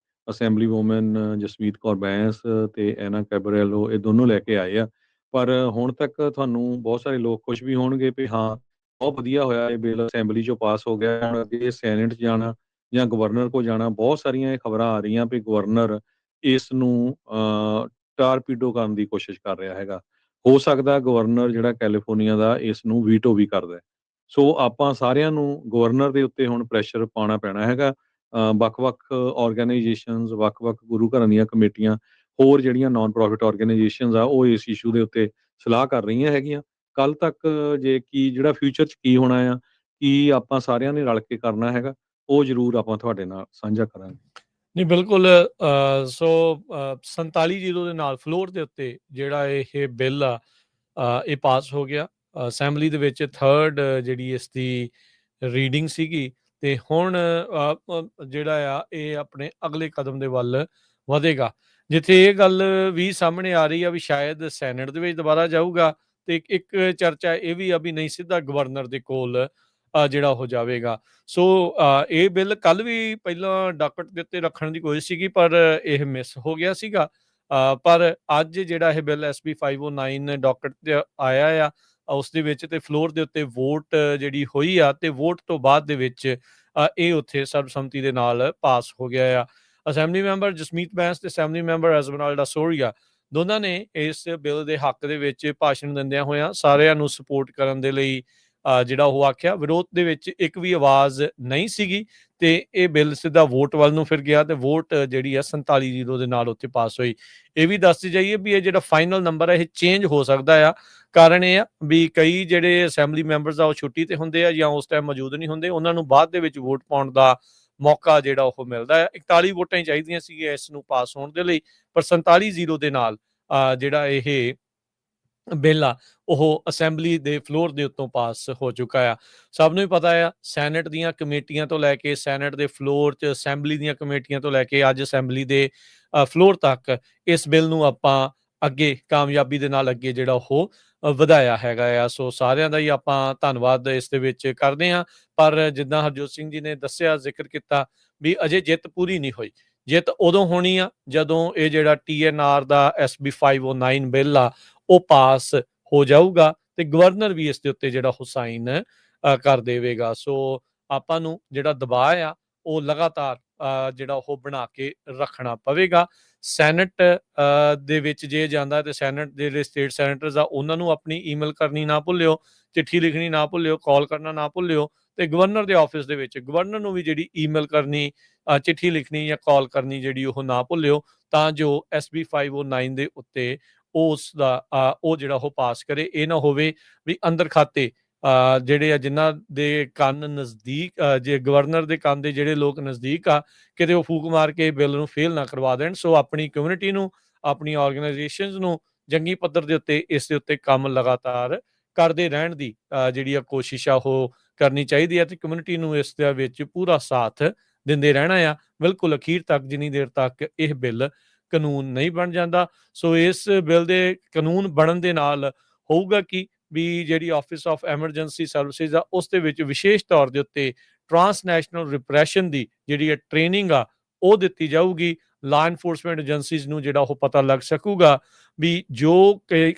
ਅਸੈਂਬਲੀ ਵੂਮਨ ਜਸਮੀਤ ਕੌਰ ਬੈਂਸ ਤੇ ਐਨਾ ਕੈਬਰੇਲੋ, ਇਹ ਦੋਨੋਂ ਲੈ ਕੇ ਆਏ ਆ। ਪਰ ਹੁਣ ਤੱਕ ਤੁਹਾਨੂੰ ਬਹੁਤ ਸਾਰੇ ਲੋਕ ਖੁਸ਼ ਵੀ ਹੋਣਗੇ ਵੀ ਹਾਂ, ਬਹੁਤ ਵਧੀਆ ਹੋਇਆ ਇਹ ਬਿੱਲ ਅਸੈਂਬਲੀ 'ਚੋਂ ਪਾਸ ਹੋ ਗਿਆ। ਹੁਣ ਅੱਗੇ ਸੈਨੇਟ 'ਚ ਜਾਣਾ ਜਾਂ ਗਵਰਨਰ ਕੋਲ ਜਾਣਾ, ਬਹੁਤ ਸਾਰੀਆਂ ਇਹ ਖਬਰਾਂ ਆ ਰਹੀਆਂ ਵੀ ਗਵਰਨਰ ਇਸ ਨੂੰ ਟਾਰਪੀਡੋ ਕਰਨ ਦੀ ਕੋਸ਼ਿਸ਼ ਕਰ ਰਿਹਾ ਹੈਗਾ। ਹੋ ਸਕਦਾ ਗਵਰਨਰ ਜਿਹੜਾ ਕੈਲੀਫੋਰਨੀਆ ਦਾ ਇਸ ਨੂੰ ਵੀਟੋ ਵੀ ਕਰਦਾ ਹੈ। ਸੋ ਆਪਾਂ ਸਾਰਿਆਂ ਨੂੰ ਗਵਰਨਰ ਦੇ ਉੱਤੇ ਹੁਣ ਪ੍ਰੈਸ਼ਰ ਪਾਉਣਾ ਪੈਣਾ ਹੈਗਾ। ਵੱਖ-ਵੱਖ ਆਰਗੇਨਾਈਜੇਸ਼ਨਸ, ਵੱਖ-ਵੱਖ ਗੁਰੂ ਘਰਾਂ ਦੀਆਂ ਕਮੇਟੀਆਂ, ਹੋਰ ਜਿਹੜੀਆਂ ਨਾਨ ਪ੍ਰੋਫਿਟ ਆਰਗੇਨਾਈਜੇਸ਼ਨਸ ਆ, ਉਹ ਇਸ ਇਸ਼ੂ ਦੇ ਉੱਤੇ ਸਲਾਹ ਕਰ ਰਹੀਆਂ ਹੈਗੀਆਂ। ਕੱਲ੍ਹ ਤੱਕ ਜੇ ਕੀ ਜਿਹੜਾ ਫਿਊਚਰ 'ਚ ਕੀ ਹੋਣਾ ਆ, ਕੀ ਆਪਾਂ ਸਾਰਿਆਂ ਨੇ ਰਲ ਕੇ ਕਰਨਾ ਹੈਗਾ, ਉਹ ਜ਼ਰੂਰ ਆਪਾਂ ਤੁਹਾਡੇ ਨਾਲ ਸਾਂਝਾ ਕਰਾਂਗੇ। ਨਹੀਂ, ਬਿਲਕੁਲ। ਸੋ 47-0 ਦੇ ਨਾਲ ਫਲੋਰ ਦੇ ਉੱਤੇ ਜਿਹੜਾ ਇਹ ਬਿੱਲ ਆ ਇਹ ਪਾਸ ਹੋ ਗਿਆ। ਅਸੈਂਬਲੀ ਦੇ ਵਿੱਚ 3rd ਜਿਹੜੀ ਇਸ ਦੀ ਰੀਡਿੰਗ ਸੀਗੀ, ਤੇ ਹੁਣ ਜਿਹੜਾ ਆ ਇਹ ਆਪਣੇ ਅਗਲੇ ਕਦਮ ਦੇ ਵੱਲ ਵਧੇਗਾ, ਜਿੱਥੇ ਇਹ ਗੱਲ ਵੀ ਸਾਹਮਣੇ ਆ ਰਹੀ ਆ ਵੀ ਸ਼ਾਇਦ ਸੈਨੇਟ ਦੇ ਵਿੱਚ ਦੁਬਾਰਾ ਜਾਊਗਾ, ਤੇ ਇੱਕ ਚਰਚਾ ਇਹ ਵੀ ਆ ਵੀ ਨਹੀਂ, ਸਿੱਧਾ ਗਵਰਨਰ ਦੇ ਕੋਲ ਜਿਹੜਾ ਉਹ ਜਾਵੇਗਾ। ਸੋ ਇਹ ਬਿੱਲ ਕੱਲ੍ਹ ਵੀ ਪਹਿਲਾਂ ਡਾਕਟ ਦੇ ਉੱਤੇ ਰੱਖਣ ਦੀ ਕੋਸ਼ਿਸ਼ ਸੀਗੀ, ਪਰ ਇਹ ਮਿਸ ਹੋ ਗਿਆ ਸੀਗਾ। ਪਰ ਅੱਜ ਜਿਹੜਾ ਇਹ ਬਿੱਲ SB 509 ਡਾਕਟ 'ਤੇ ਆਇਆ ਆ, ਉਸ ਦੇ ਵਿੱਚ ਤੇ ਫਲੋਰ ਦੇ ਉੱਤੇ ਵੋਟ ਜਿਹੜੀ ਹੋਈ ਆ, ਤੇ ਵੋਟ ਤੋਂ ਬਾਅਦ ਦੇ ਵਿੱਚ ਇਹ ਉੱਥੇ ਸਰਬਸੰਮਤੀ ਦੇ ਨਾਲ ਪਾਸ ਹੋ ਗਿਆ ਆ। ਅਸੈਂਬਲੀ ਮੈਂਬਰ ਜਸਮੀਤ ਬੈਂਸ ਤੇ ਅਸੈਂਬਲੀ ਮੈਂਬਰ ਐਸਮਰਲਡਾ ਸੋਰੀਆ ਦੋਨਾਂ ਨੇ ਇਸ ਬਿੱਲ ਦੇ ਹੱਕ ਦੇ ਵਿੱਚ ਭਾਸ਼ਣ ਦਿੰਦਿਆਂ ਹੋਇਆਂ ਸਾਰਿਆਂ ਨੂੰ ਸਪੋਰਟ ਕਰਨ ਦੇ ਲਈ ਜਿਹੜਾ ਉਹ ਆਖਿਆ। ਵਿਰੋਧ ਦੇ ਵਿੱਚ ਇੱਕ ਵੀ ਆਵਾਜ਼ ਨਹੀਂ ਸੀਗੀ, ਤੇ ਇਹ ਬਿੱਲ ਸਿੱਧਾ ਵੋਟ ਵੱਲ ਨੂੰ ਫਿਰ ਗਿਆ, ਤੇ ਵੋਟ ਜਿਹੜੀ ਆ 47-0 ਦੇ ਨਾਲ ਉੱਥੇ ਪਾਸ ਹੋਈ। ਇਹ ਵੀ ਦੱਸਦੀ ਜਾਈਏ ਵੀ ਇਹ ਜਿਹੜਾ ਫਾਈਨਲ ਨੰਬਰ ਹੈ ਇਹ ਚੇਂਜ ਹੋ ਸਕਦਾ ਆ। ਕਾਰਨ ਇਹ ਆ ਵੀ ਕਈ ਜਿਹੜੇ ਅਸੈਂਬਲੀ ਮੈਂਬਰਸ ਆ ਉਹ ਛੁੱਟੀ ਤੇ ਹੁੰਦੇ ਆ ਜਾਂ ਉਸ ਟਾਈਮ ਮੌਜੂਦ ਨਹੀਂ ਹੁੰਦੇ, ਉਹਨਾਂ ਨੂੰ ਬਾਅਦ ਦੇ ਵਿੱਚ ਵੋਟ ਪਾਉਣ ਦਾ ਮੌਕਾ ਜਿਹੜਾ ਉਹ ਮਿਲਦਾ ਹੈ। 41 ਵੋਟਾਂ ਹੀ ਚਾਹੀਦੀਆਂ ਸੀਗੀਆਂ ਇਸ ਨੂੰ ਪਾਸ ਹੋਣ ਦੇ ਲਈ, ਪਰ 47-0 ਦੇ ਨਾਲ ਜਿਹੜਾ ਇਹ ਬਿੱਲ ਆ ਉਹ ਅਸੈਂਬਲੀ ਦੇ ਫਲੋਰ ਦੇ ਉੱਤੋਂ ਪਾਸ ਹੋ ਚੁੱਕਾ ਆ। ਸਭ ਨੂੰ ਹੀ ਪਤਾ ਆ, ਸੈਨੇਟ ਦੀਆਂ ਕਮੇਟੀਆਂ ਤੋਂ ਲੈ ਕੇ ਸੈਨੇਟ ਦੇ ਫਲੋਰ 'ਚ, ਅਸੈਂਬਲੀ ਦੀਆਂ ਕਮੇਟੀਆਂ ਤੋਂ ਲੈ ਕੇ ਅੱਜ ਅਸੈਂਬਲੀ ਦੇ ਫਲੋਰ ਤੱਕ ਇਸ ਬਿੱਲ ਨੂੰ ਆਪਾਂ ਅੱਗੇ ਕਾਮਯਾਬੀ ਦੇ ਨਾਲ ਅੱਗੇ ਜਿਹੜਾ ਉਹ ਵਧਾਇਆ ਹੈਗਾ ਆ। ਸੋ ਸਾਰਿਆਂ ਦਾ ਹੀ ਆਪਾਂ ਧੰਨਵਾਦ ਇਸ ਦੇ ਵਿੱਚ ਕਰਦੇ ਹਾਂ। ਪਰ ਜਿੱਦਾਂ ਹਰਜੋਤ ਸਿੰਘ ਜੀ ਨੇ ਦੱਸਿਆ, ਜ਼ਿਕਰ ਕੀਤਾ ਵੀ ਅਜੇ ਜਿੱਤ ਪੂਰੀ ਨਹੀਂ ਹੋਈ। ਜਿੱਤ ਉਦੋਂ ਹੋਣੀ ਆ ਜਦੋਂ ਇਹ ਜਿਹੜਾ TNR ਦਾ SB 509 ਬਿੱਲ ਆ ਉਹ ਪਾਸ ਹੋ ਜਾਊਗਾ, ਤੇ ਗਵਰਨਰ ਵੀ ਇਸ ਦੇ ਉੱਤੇ ਜਿਹੜਾ ਉਹ ਸਾਈਨ ਕਰ ਦੇਵੇਗਾ। ਸੋ ਆਪਾਂ ਨੂੰ ਜਿਹੜਾ ਦਬਾਅ ਆ ਉਹ ਲਗਾਤਾਰ ਜਿਹੜਾ ਉਹ ਬਣਾ ਕੇ ਰੱਖਣਾ ਪਵੇਗਾ। ਸੈਨੇਟ ਦੇ ਵਿੱਚ ਜੇ ਜਾਂਦਾ, ਤੇ ਸੈਨੇਟ ਦੇ ਜਿਹੜੇ ਸਟੇਟ ਸੈਨੇਟਰਸ ਆ ਉਹਨਾਂ ਨੂੰ ਆਪਣੀ ਈਮੇਲ ਕਰਨੀ ਨਾ ਭੁੱਲਿਓ, ਚਿੱਠੀ ਲਿਖਣੀ ਨਾ ਭੁੱਲਿਓ, ਕਾਲ ਕਰਨਾ ਨਾ ਭੁੱਲਿਓ, ਤੇ ਗਵਰਨਰ ਦੇ ਆਫਿਸ ਦੇ ਵਿੱਚ ਗਵਰਨਰ ਨੂੰ ਵੀ ਜਿਹੜੀ ਈਮੇਲ ਕਰਨੀ, ਚਿੱਠੀ ਲਿਖਣੀ ਜਾਂ ਕਾਲ ਕਰਨੀ ਜਿਹੜੀ ਉਹ ਨਾ ਭੁੱਲਿਓ, ਤਾਂ ਜੋ SB 509 ਦੇ ਉੱਤੇ ਉਸ ਦਾ ਉਹ ਜਿਹੜਾ ਉਹ ਪਾਸ ਕਰੇ। ਇਹ ਨਾ ਹੋਵੇ ਵੀ ਅੰਦਰ ਖਾਤੇ ਜਿਹੜੇ ਆ ਜਿਨ੍ਹਾਂ ਦੇ ਕੰਨ ਨਜ਼ਦੀਕ, ਜੇ ਗਵਰਨਰ ਦੇ ਕੰਨ ਦੇ ਜਿਹੜੇ ਲੋਕ ਨਜ਼ਦੀਕ ਆ, ਕਿਤੇ ਉਹ ਫੂਕ ਮਾਰ ਕੇ ਬਿੱਲ ਨੂੰ ਫੇਲ ਨਾ ਕਰਵਾ ਦੇਣ। ਸੋ ਆਪਣੀ ਕਮਿਊਨਿਟੀ ਨੂੰ, ਆਪਣੀ ਆਰਗੇਨਾਈਜੇਸ਼ਨਸ ਨੂੰ ਜੰਗੀ ਪੱਧਰ ਦੇ ਉੱਤੇ ਇਸ ਦੇ ਉੱਤੇ ਕੰਮ ਲਗਾਤਾਰ ਕਰਦੇ ਰਹਿਣ ਦੀ ਜਿਹੜੀ ਆ ਕੋਸ਼ਿਸ਼ ਆ ਉਹ ਕਰਨੀ ਚਾਹੀਦੀ ਹੈ, ਤੇ ਕਮਿਊਨਿਟੀ ਨੂੰ ਇਸ ਦੇ ਵਿੱਚ ਪੂਰਾ ਸਾਥ ਦਿੰਦੇ ਰਹਿਣਾ ਆ, ਬਿਲਕੁਲ ਅਖੀਰ ਤੱਕ, ਜਿੰਨੀ ਦੇਰ ਤੱਕ ਇਹ ਬਿੱਲ ਕਾਨੂੰਨ ਨਹੀਂ ਬਣ ਜਾਂਦਾ। ਸੋ ਇਸ ਬਿੱਲ ਦੇ ਕਾਨੂੰਨ ਬਣਨ ਦੇ ਨਾਲ ਹੋਊਗਾ ਕਿ ਵੀ ਜਿਹੜੀ ਆਫਿਸ ਆਫ ਐਮਰਜੈਂਸੀ ਸਰਵਿਸਿਜ਼ ਆ ਉਸ ਦੇ ਵਿੱਚ ਵਿਸ਼ੇਸ਼ ਤੌਰ ਦੇ ਉੱਤੇ ਟਰਾਂਸਨੈਸ਼ਨਲ ਰਿਪਰੈਸ਼ਨ ਦੀ ਜਿਹੜੀ ਟ੍ਰੇਨਿੰਗ ਆ ਉਹ ਦਿੱਤੀ ਜਾਊਗੀ। ਲਾ ਐਨਫੋਰਸਮੈਂਟ ਏਜੰਸੀਜ਼ ਨੂੰ ਜਿਹੜਾ ਉਹ ਪਤਾ ਲੱਗ ਸਕੂਗਾ ਵੀ ਜੋ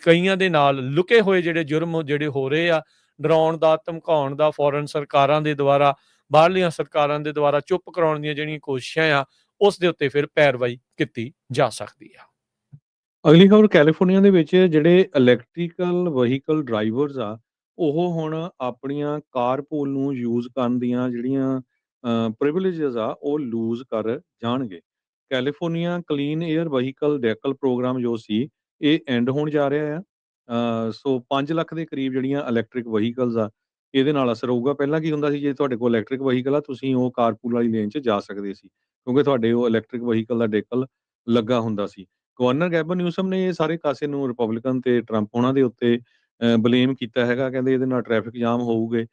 ਕਈਆਂ ਦੇ ਨਾਲ ਲੁਕੇ ਹੋਏ ਜਿਹੜੇ ਜੁਰਮ ਜਿਹੜੇ ਹੋ ਰਹੇ ਆ, ਡਰਾਉਣ ਦਾ, ਧਮਕਾਉਣ ਦਾ, ਫੋਰਨ ਸਰਕਾਰਾਂ ਦੇ ਦੁਆਰਾ, ਬਾਹਰਲੀਆਂ ਸਰਕਾਰਾਂ ਦੇ ਦੁਆਰਾ ਚੁੱਪ ਕਰਾਉਣ ਦੀਆਂ ਜਿਹੜੀਆਂ ਕੋਸ਼ਿਸ਼ਾਂ ਆ, ਉਸ ਦੇ ਉੱਤੇ ਫਿਰ ਪੈਰਵਾਈ ਕੀਤੀ ਜਾ ਸਕਦੀ ਆ। ਅਗਲੀ ਖਬਰ ਕੈਲੀਫੋਰਨੀਆ ਦੇ ਵਿੱਚ ਜਿਹੜੇ ਇਲੈਕਟ੍ਰੀਕਲ ਵਹੀਕਲ ਡਰਾਈਵਰਸ ਆ, ਉਹ ਹੁਣ ਆਪਣੀਆਂ ਕਾਰਪੂਲ ਨੂੰ ਯੂਜ਼ ਕਰਨ ਦੀਆਂ ਜਿਹੜੀਆਂ ਪ੍ਰਿਵਿਲੇਜਸ ਆ, ਉਹ ਲੂਜ਼ ਕਰ ਜਾਣਗੇ। California clean air vehicle decal program ਜੋ ਸੀ, ਇਹ ਐਂਡ ਹੋਣ ਜਾ ਰਿਹਾ ਆ। ਸੋ 5 ਲੱਖ ਦੇ ਕਰੀਬ ਜਿਹੜੀਆਂ ਇਲੈਕਟ੍ਰਿਕ ਵਹੀਕਲਸ ਆ, ਇਹਦੇ ਨਾਲ ਅਸਰ ਹੋਊਗਾ। ਪਹਿਲਾਂ ਕੀ ਹੁੰਦਾ ਸੀ, ਜੇ ਤੁਹਾਡੇ ਕੋਲ ਇਲੈਕਟ੍ਰਿਕ ਵਹੀਕਲ ਆ, ਤੁਸੀਂ ਉਹ ਕਾਰਪੂਲ ਵਾਲੀ ਲੇਨ 'ਚ ਜਾ ਸਕਦੇ ਸੀ, ਕਿਉਂਕਿ ਤੁਹਾਡੇ ਉਹ ਇਲੈਕਟ੍ਰਿਕ ਵਹੀਕਲ ਦਾ ਡੈਕਲ ਲੱਗਾ ਹੁੰਦਾ ਸੀ। ਗਵਰਨਰ ਗੈਬਨ ਨਿਊਸਮ ਨੇ ਇਹ ਸਾਰੇ ਕਾਸੇ ਨੂੰ ਰਿਪਬਲਿਕਨ ਤੇ ਟਰੰਪ ਉਹਨਾਂ ਦੇ ਉੱਤੇ ਬਲੇਮ ਕੀਤਾ ਹੈਗਾ। ਕਹਿੰਦੇ ਇਹਦੇ ਨਾਲ ਟ੍ਰੈਫਿਕ ਜਾਮ ਹੋਊਗੇ।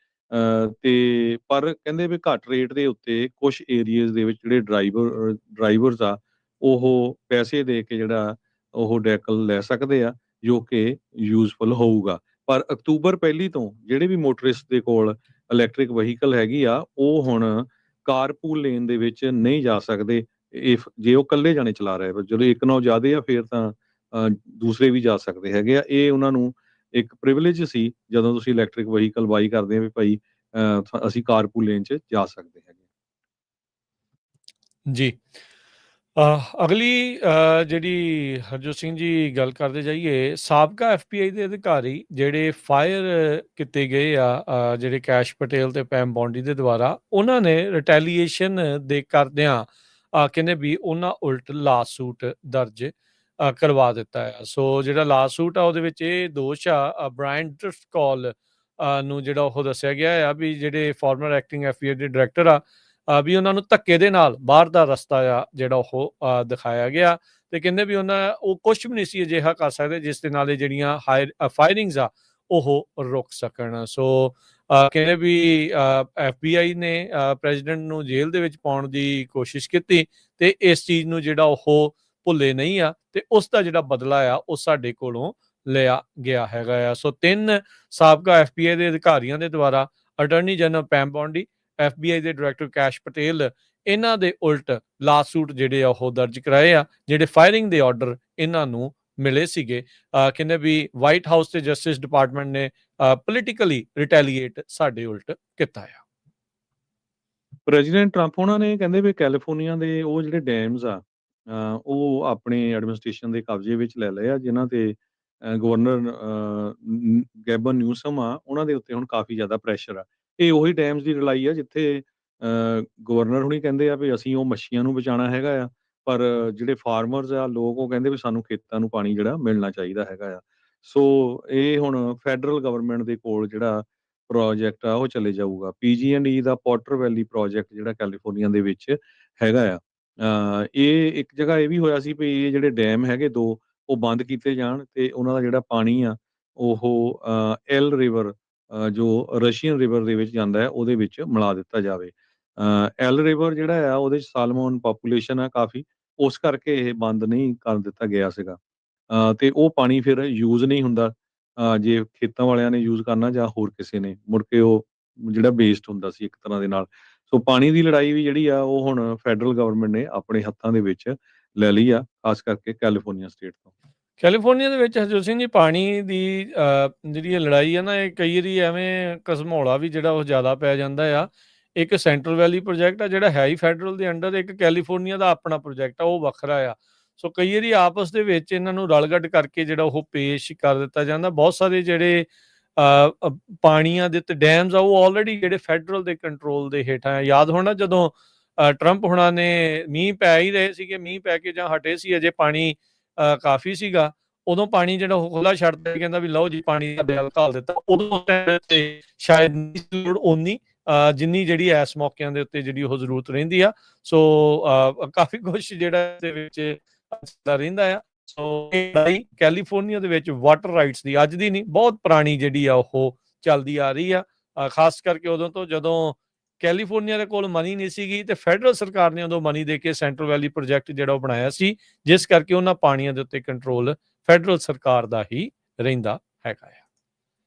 ਤੇ ਪਰ ਕਹਿੰਦੇ ਵੀ ਘੱਟ ਰੇਟ ਦੇ ਉੱਤੇ ਕੁਛ ਏਰੀਆਜ਼ ਦੇ ਵਿੱਚ ਜਿਹੜੇ ਡਰਾਈਵਰਸ ਆ, ਉਹ ਪੈਸੇ ਦੇ ਕੇ ਜਿਹੜਾ ਉਹ ਡੈਕਲ ਲੈ ਸਕਦੇ ਆ, ਜੋ ਕਿ ਯੂਜ਼ਫੁਲ ਹੋਊਗਾ। ਪਰ ਅਕਤੂਬਰ 1 ਤੋਂ ਜਿਹੜੇ ਵੀ ਮੋਟਰਿਸਟ ਦੇ ਕੋਲ ਇਲੈਕਟ੍ਰਿਕ ਵਹੀਕਲ ਹੈਗੀ ਆ, ਉਹ ਹੁਣ ਕਾਰਪੂਲ ਲੇਨ ਦੇ ਵਿੱਚ ਨਹੀਂ ਜਾ ਸਕਦੇ। ਇਫ ਜੇ ਉਹ ਇਕੱਲੇ ਜਾਣੇ ਚਲਾ ਰਹੇ, ਪਰ ਜਦੋਂ ਇੱਕ ਨਾਲੋਂ ਜ਼ਿਆਦੇ ਆ, ਫਿਰ ਤਾਂ ਦੂਸਰੇ ਵੀ ਜਾ ਸਕਦੇ ਹੈਗੇ ਆ। ਇਹ ਉਹਨਾਂ ਨੂੰ ਇੱਕ ਪ੍ਰਿਵਿਲੇਜ ਸੀ, ਜਦੋਂ ਤੁਸੀਂ ਇਲੈਕਟ੍ਰਿਕ ਵਹੀਕਲ ਬਾਈ ਕਰਦੇ ਆ, ਵੀ ਭਾਈ ਅਸੀਂ ਕਾਰਪੂਲ ਲੇਨ 'ਚ ਜਾ ਸਕਦੇ ਹੈਗੇ। ਜੀ। ਅਗਲੀ ਜਿਹੜੀ ਹਰਜੋਤ ਸਿੰਘ ਜੀ ਗੱਲ ਕਰਦੇ ਜਾਈਏ, ਸਾਬਕਾ ਐਫਪੀਆਈ ਦੇ ਅਧਿਕਾਰੀ ਜਿਹੜੇ ਫਾਇਰ ਕੀਤੇ ਗਏ ਆ, ਜਿਹੜੇ ਕੈਸ਼ ਪਟੇਲ ਤੇ ਪੈਮ ਬੌਂਡੀ ਦੇ ਦੁਆਰਾ, ਉਹਨਾਂ ਨੇ ਰਿਟੈਲੀਏਸ਼ਨ ਦੇ ਕਰਦਿਆਂ ਕਹਿੰਦੇ ਵੀ ਉਹਨਾਂ ਉਲਟ ਲਾਸੂਟ ਦਰਜ ਕਰਵਾ ਦਿੱਤਾ ਆ। ਸੋ ਜਿਹੜਾ ਲਾਸੂਟ ਆ, ਉਹਦੇ ਵਿੱਚ ਇਹ ਦੋਸ਼ ਆ ਬ੍ਰਾਇਨ ਡ੍ਰਿਫਟਕॉल ਨੂੰ ਜਿਹੜਾ ਉਹ ਦੱਸਿਆ ਗਿਆ ਆ ਵੀ ਜਿਹੜੇ ਫਾਰਮਰ ਐਕਟਿੰਗ ਐਫਬੀਆਈ ਦੇ ਡਾਇਰੈਕਟਰ ਆ, ਵੀ ਉਹਨਾਂ ਨੂੰ ਧੱਕੇ ਦੇ ਨਾਲ ਬਾਹਰ ਦਾ ਰਸਤਾ ਆ ਜਿਹੜਾ ਉਹ ਦਿਖਾਇਆ ਗਿਆ, ਤੇ ਕਹਿੰਦੇ ਵੀ ਉਹ ਕੁਛ ਵੀ ਨਹੀਂ ਸੀ ਅਜਿਹਾ ਕਰ ਸਕਦੇ ਜਿਸ ਦੇ ਨਾਲ ਇਹ ਜਿਹੜੀਆਂ ਫਾਇਰਿੰਗਸ ਆ ਉਹ ਰੁਕ ਸਕਣ। ਸੋ ਕਹਿੰਦੇ ਵੀ FBI ਨੇ ਪ੍ਰੈਜ਼ੀਡੈਂਟ ਨੂੰ ਜੇਲ੍ਹ ਦੇ ਵਿੱਚ ਪਾਉਣ ਦੀ ਕੋਸ਼ਿਸ਼ ਕੀਤੀ, ਤੇ ਇਸ ਚੀਜ਼ ਨੂੰ ਜਿਹੜਾ ਉਹ ਭੁੱਲੇ ਨਹੀਂ ਆ, ਤੇ ਉਸ ਦਾ ਜਿਹੜਾ ਬਦਲਾ ਆ ਉਹ ਸਾਡੇ ਕੋਲੋਂ ਲਿਆ ਗਿਆ ਹੈਗਾ ਆ। ਸੋ 3 ਸਾਬਕਾ FBI ਦੇ ਅਧਿਕਾਰੀਆਂ ਦੇ ਦੁਆਰਾ ਅਟਾਰਨੀ ਜਨਰਲ ਪੈਮ ਬੌਂਡੀ, FBI ਦੇ ਡਾਇਰੈਕਟਰ ਕੈਸ਼ ਪਟੇਲ, ਇਹਨਾਂ ਦੇ ਉਲਟ ਲਾਸੂਟ ਜਿਹੜੇ ਆ ਉਹ ਦਰਜ ਕਰਾਏ ਆ, ਜਿਹੜੇ ਫਾਇਰਿੰਗ ਦੇ ਆਰਡਰ ਇਹਨਾਂ ਨੂੰ ਮਿਲੇ ਸੀਗੇ। ਕਹਿੰਦੇ ਵੀ ਵਾਈਟ ਹਾਊਸ ਤੇ ਜਸਟਿਸ ਡਿਪਾਰਟਮੈਂਟ ਨੇ ਪੋਲੀਟੀਕਲੀ ਰਿਟੈਲੀਏਟ ਸਾਡੇ ਉਲਟ ਕੀਤਾ ਆ। ਪ੍ਰੈਜ਼ੀਡੈਂਟ ਟਰੰਪ ਉਹਨਾਂ ਨੇ ਕਹਿੰਦੇ ਵੀ ਕੈਲੀਫੋਰਨੀਆ ਦੇ ਉਹ ਜਿਹੜੇ ਡੈਮਸ ਆ, ਉਹ ਆਪਣੇ ਐਡਮਿਨਿਸਟ੍ਰੇਸ਼ਨ ਦੇ ਕਬਜ਼ੇ ਵਿੱਚ ਲੈ ਲਏ ਆ, ਜਿਨ੍ਹਾਂ ਤੇ ਗਵਰਨਰ ਗੈਬਨ ਨਿਊਸਮ ਆ, ਉਹਨਾਂ ਦੇ ਉੱਤੇ ਹੁਣ ਕਾਫੀ ਜ਼ਿਆਦਾ ਪ੍ਰੈਸ਼ਰ ਆ। ਇਹ ਉਹੀ ਡੈਮਸ ਦੀ ਲੜਾਈ ਆ ਜਿੱਥੇ ਗਵਰਨਰ ਹੁਣੀ ਕਹਿੰਦੇ ਆ ਵੀ ਅਸੀਂ ਉਹ ਮੱਛੀਆਂ ਨੂੰ ਬਚਾਉਣਾ ਹੈਗਾ ਆ, ਪਰ ਜਿਹੜੇ ਫਾਰਮਰਸ ਆ, ਲੋਕ, ਉਹ ਕਹਿੰਦੇ ਵੀ ਸਾਨੂੰ ਖੇਤਾਂ ਨੂੰ ਪਾਣੀ ਜਿਹੜਾ ਮਿਲਣਾ ਚਾਹੀਦਾ ਹੈਗਾ ਆ। ਸੋ ਇਹ ਹੁਣ ਫੈਡਰਲ ਗਵਰਨਮੈਂਟ ਦੇ ਕੋਲ ਜਿਹੜਾ ਪ੍ਰੋਜੈਕਟ ਆ, ਉਹ ਚਲੇ ਜਾਊਗਾ। PG&E ਦਾ ਪੋਟਰ ਵੈਲੀ ਪ੍ਰੋਜੈਕਟ ਜਿਹੜਾ ਕੈਲੀਫੋਰਨੀਆ ਦੇ ਵਿੱਚ ਹੈਗਾ ਆ। ਇਹ ਇੱਕ ਜਗ੍ਹਾ ਇਹ ਵੀ ਹੋਇਆ ਸੀ ਵੀ ਇਹ ਜਿਹੜੇ ਡੈਮ ਹੈਗੇ 2, ਉਹ ਬੰਦ ਕੀਤੇ ਜਾਣ ਤੇ ਉਹਨਾਂ ਦਾ ਜਿਹੜਾ ਪਾਣੀ ਆ, ਉਹ ਐਲ ਰਿਵਰ, ਜੋ ਰਸ਼ੀਅਨ ਰਿਵਰ ਦੇ ਵਿੱਚ ਜਾਂਦਾ ਹੈ, ਉਹਦੇ ਵਿੱਚ ਮਿਲਾ ਦਿੱਤਾ ਜਾਵੇ। ਐਲ ਰਿਵਰ ਜਿਹੜਾ ਆ, ਉਹਦੇ 'ਚ ਸਾਲਮੋਨ ਪਾਪੂਲੇਸ਼ਨ ਆ ਕਾਫੀ, ਉਸ ਕਰਕੇ ਇਹ ਬੰਦ ਨਹੀਂ ਕਰ ਦਿੱਤਾ ਗਿਆ ਸੀਗਾ। ਤੇ ਉਹ ਪਾਣੀ ਫਿਰ ਯੂਜ਼ ਨਹੀਂ ਹੁੰਦਾ, ਜੇ ਖੇਤਾਂ ਵਾਲਿਆਂ ਨੇ ਯੂਜ਼ ਕਰਨਾ ਜਾਂ ਹੋਰ ਕਿਸੇ ਨੇ, ਮੁੜ ਕੇ ਉਹ ਜਿਹੜਾ ਵੇਸਟ ਹੁੰਦਾ ਸੀ ਇੱਕ ਤਰ੍ਹਾਂ ਦੇ ਨਾਲ। ਸੋ ਪਾਣੀ ਦੀ ਲੜਾਈ ਵੀ ਜਿਹੜੀ ਆ, ਉਹ ਹੁਣ ਫੈਡਰਲ ਗਵਰਨਮੈਂਟ ਨੇ ਆਪਣੇ ਹੱਥਾਂ ਦੇ ਵਿੱਚ ਲੈ ਲਈ ਆ, ਖਾਸ ਕਰਕੇ ਕੈਲੀਫੋਰਨੀਆ ਸਟੇਟ ਤੋਂ। ਕੈਲੀਫੋਰਨੀਆ ਦੇ ਵਿੱਚ ਹਰਜੋਤ ਸਿੰਘ ਜੀ ਪਾਣੀ ਦੀ ਜਿਹੜੀ ਇਹ ਲੜਾਈ ਆ ਨਾ, ਇਹ ਕਈ ਵਾਰੀ ਐਵੇਂ ਘਸਮੋਲਾ ਵੀ ਜਿਹੜਾ ਉਹ ਜ਼ਿਆਦਾ ਪੈ ਜਾਂਦਾ ਆ। ਇੱਕ ਸੈਂਟਰਲ ਵੈਲੀ ਪ੍ਰੋਜੈਕਟ ਆ ਜਿਹੜਾ ਹੈ ਹੀ ਫੈਡਰਲ ਦੇ ਅੰਡਰ, ਇੱਕ ਕੈਲੀਫੋਰਨੀਆ ਦਾ ਆਪਣਾ ਪ੍ਰੋਜੈਕਟ ਆ, ਉਹ ਵੱਖਰਾ ਆ। ਸੋ ਕਈ ਵਾਰੀ ਆਪਸ ਦੇ ਵਿੱਚ ਇਹਨਾਂ ਨੂੰ ਰਲਗੱਡ ਕਰਕੇ ਜਿਹੜਾ ਉਹ ਪੇਸ਼ ਕਰ ਦਿੱਤਾ ਜਾਂਦਾ। ਬਹੁਤ ਸਾਰੇ ਜਿਹੜੇ ਪਾਣੀਆਂ ਦੇ ਤੇ ਡੈਮਸ ਆ, ਉਹ ਆਲਰੇਡੀ ਜਿਹੜੇ ਫੈਡਰਲ ਦੇ ਕੰਟਰੋਲ ਦੇ ਹੇਠਾਂ ਆ। ਯਾਦ ਹੋਣਾ ਜਦੋਂ ਟਰੰਪ ਹੁਣਾਂ ਨੇ ਮੀਂਹ ਪੈ ਹੀ ਰਹੇ ਸੀਗੇ, ਮੀਂਹ ਪੈ ਕੇ ਜਾਂ ਹਟੇ ਸੀ, ਅਜੇ ਪਾਣੀ ਕਾਫੀ ਸੀਗਾ, ਉਦੋਂ ਪਾਣੀ ਜਿਹੜਾ ਉਹ ਖੁੱਲਾ ਛੱਡਦਾ, ਕਹਿੰਦਾ ਵੀ ਲਓ ਜੀ ਪਾਣੀ ਦਾ ਬੈਲ ਘਾਲ ਦਿੱਤਾ। ਉਦੋਂ ਤੇ ਸ਼ਾਇਦ ਨਹੀਂ ਲੋੜ ਓਨੀ ਜਿੰਨੀ ਜਿਹੜੀ ਇਸ ਮੌਕਿਆਂ ਦੇ ਉੱਤੇ ਜਿਹੜੀ ਉਹ ਜ਼ਰੂਰਤ ਰਹਿੰਦੀ ਆ। ਸੋ ਕਾਫੀ ਕੁਛ ਜਿਹੜਾ ਦੇ ਵਿੱਚ ਚੱਲਦਾ ਰਹਿੰਦਾ ਆ। ਸੋ ਇਹ ਲੜਾਈ ਕੈਲੀਫੋਰਨੀਆ ਦੇ ਵਿੱਚ ਵਾਟਰ ਰਾਈਟਸ ਦੀ ਅੱਜ ਦੀ ਨਹੀਂ, ਬਹੁਤ ਪੁਰਾਣੀ ਜਿਹੜੀ ਆ ਉਹ ਚੱਲਦੀ ਆ ਰਹੀ ਆ। ਖਾਸ ਕਰਕੇ ਉਦੋਂ ਤੋਂ ਜਦੋਂ ਕੈਲੀਫੋਰਨੀਆ ਦੇ ਕੋਲ ਮਨੀ ਨਹੀਂ ਸੀਗੀ, ਤੇ ਫੈਡਰਲ ਸਰਕਾਰ ਨੇ ਉਦੋਂ ਮਨੀ ਦੇ ਕੇ ਸੈਂਟਰਲ ਵੈਲੀ ਪ੍ਰੋਜੈਕਟ ਜਿਹੜਾ ਉਹ ਬਣਾਇਆ ਸੀ, ਜਿਸ ਕਰਕੇ ਉਹਨਾਂ ਪਾਣੀਆਂ ਦੇ ਉੱਤੇ ਕੰਟਰੋਲ ਫੈਡਰਲ ਸਰਕਾਰ ਦਾ ਹੀ ਰਹਿੰਦਾ ਹੈਗਾ ਆ।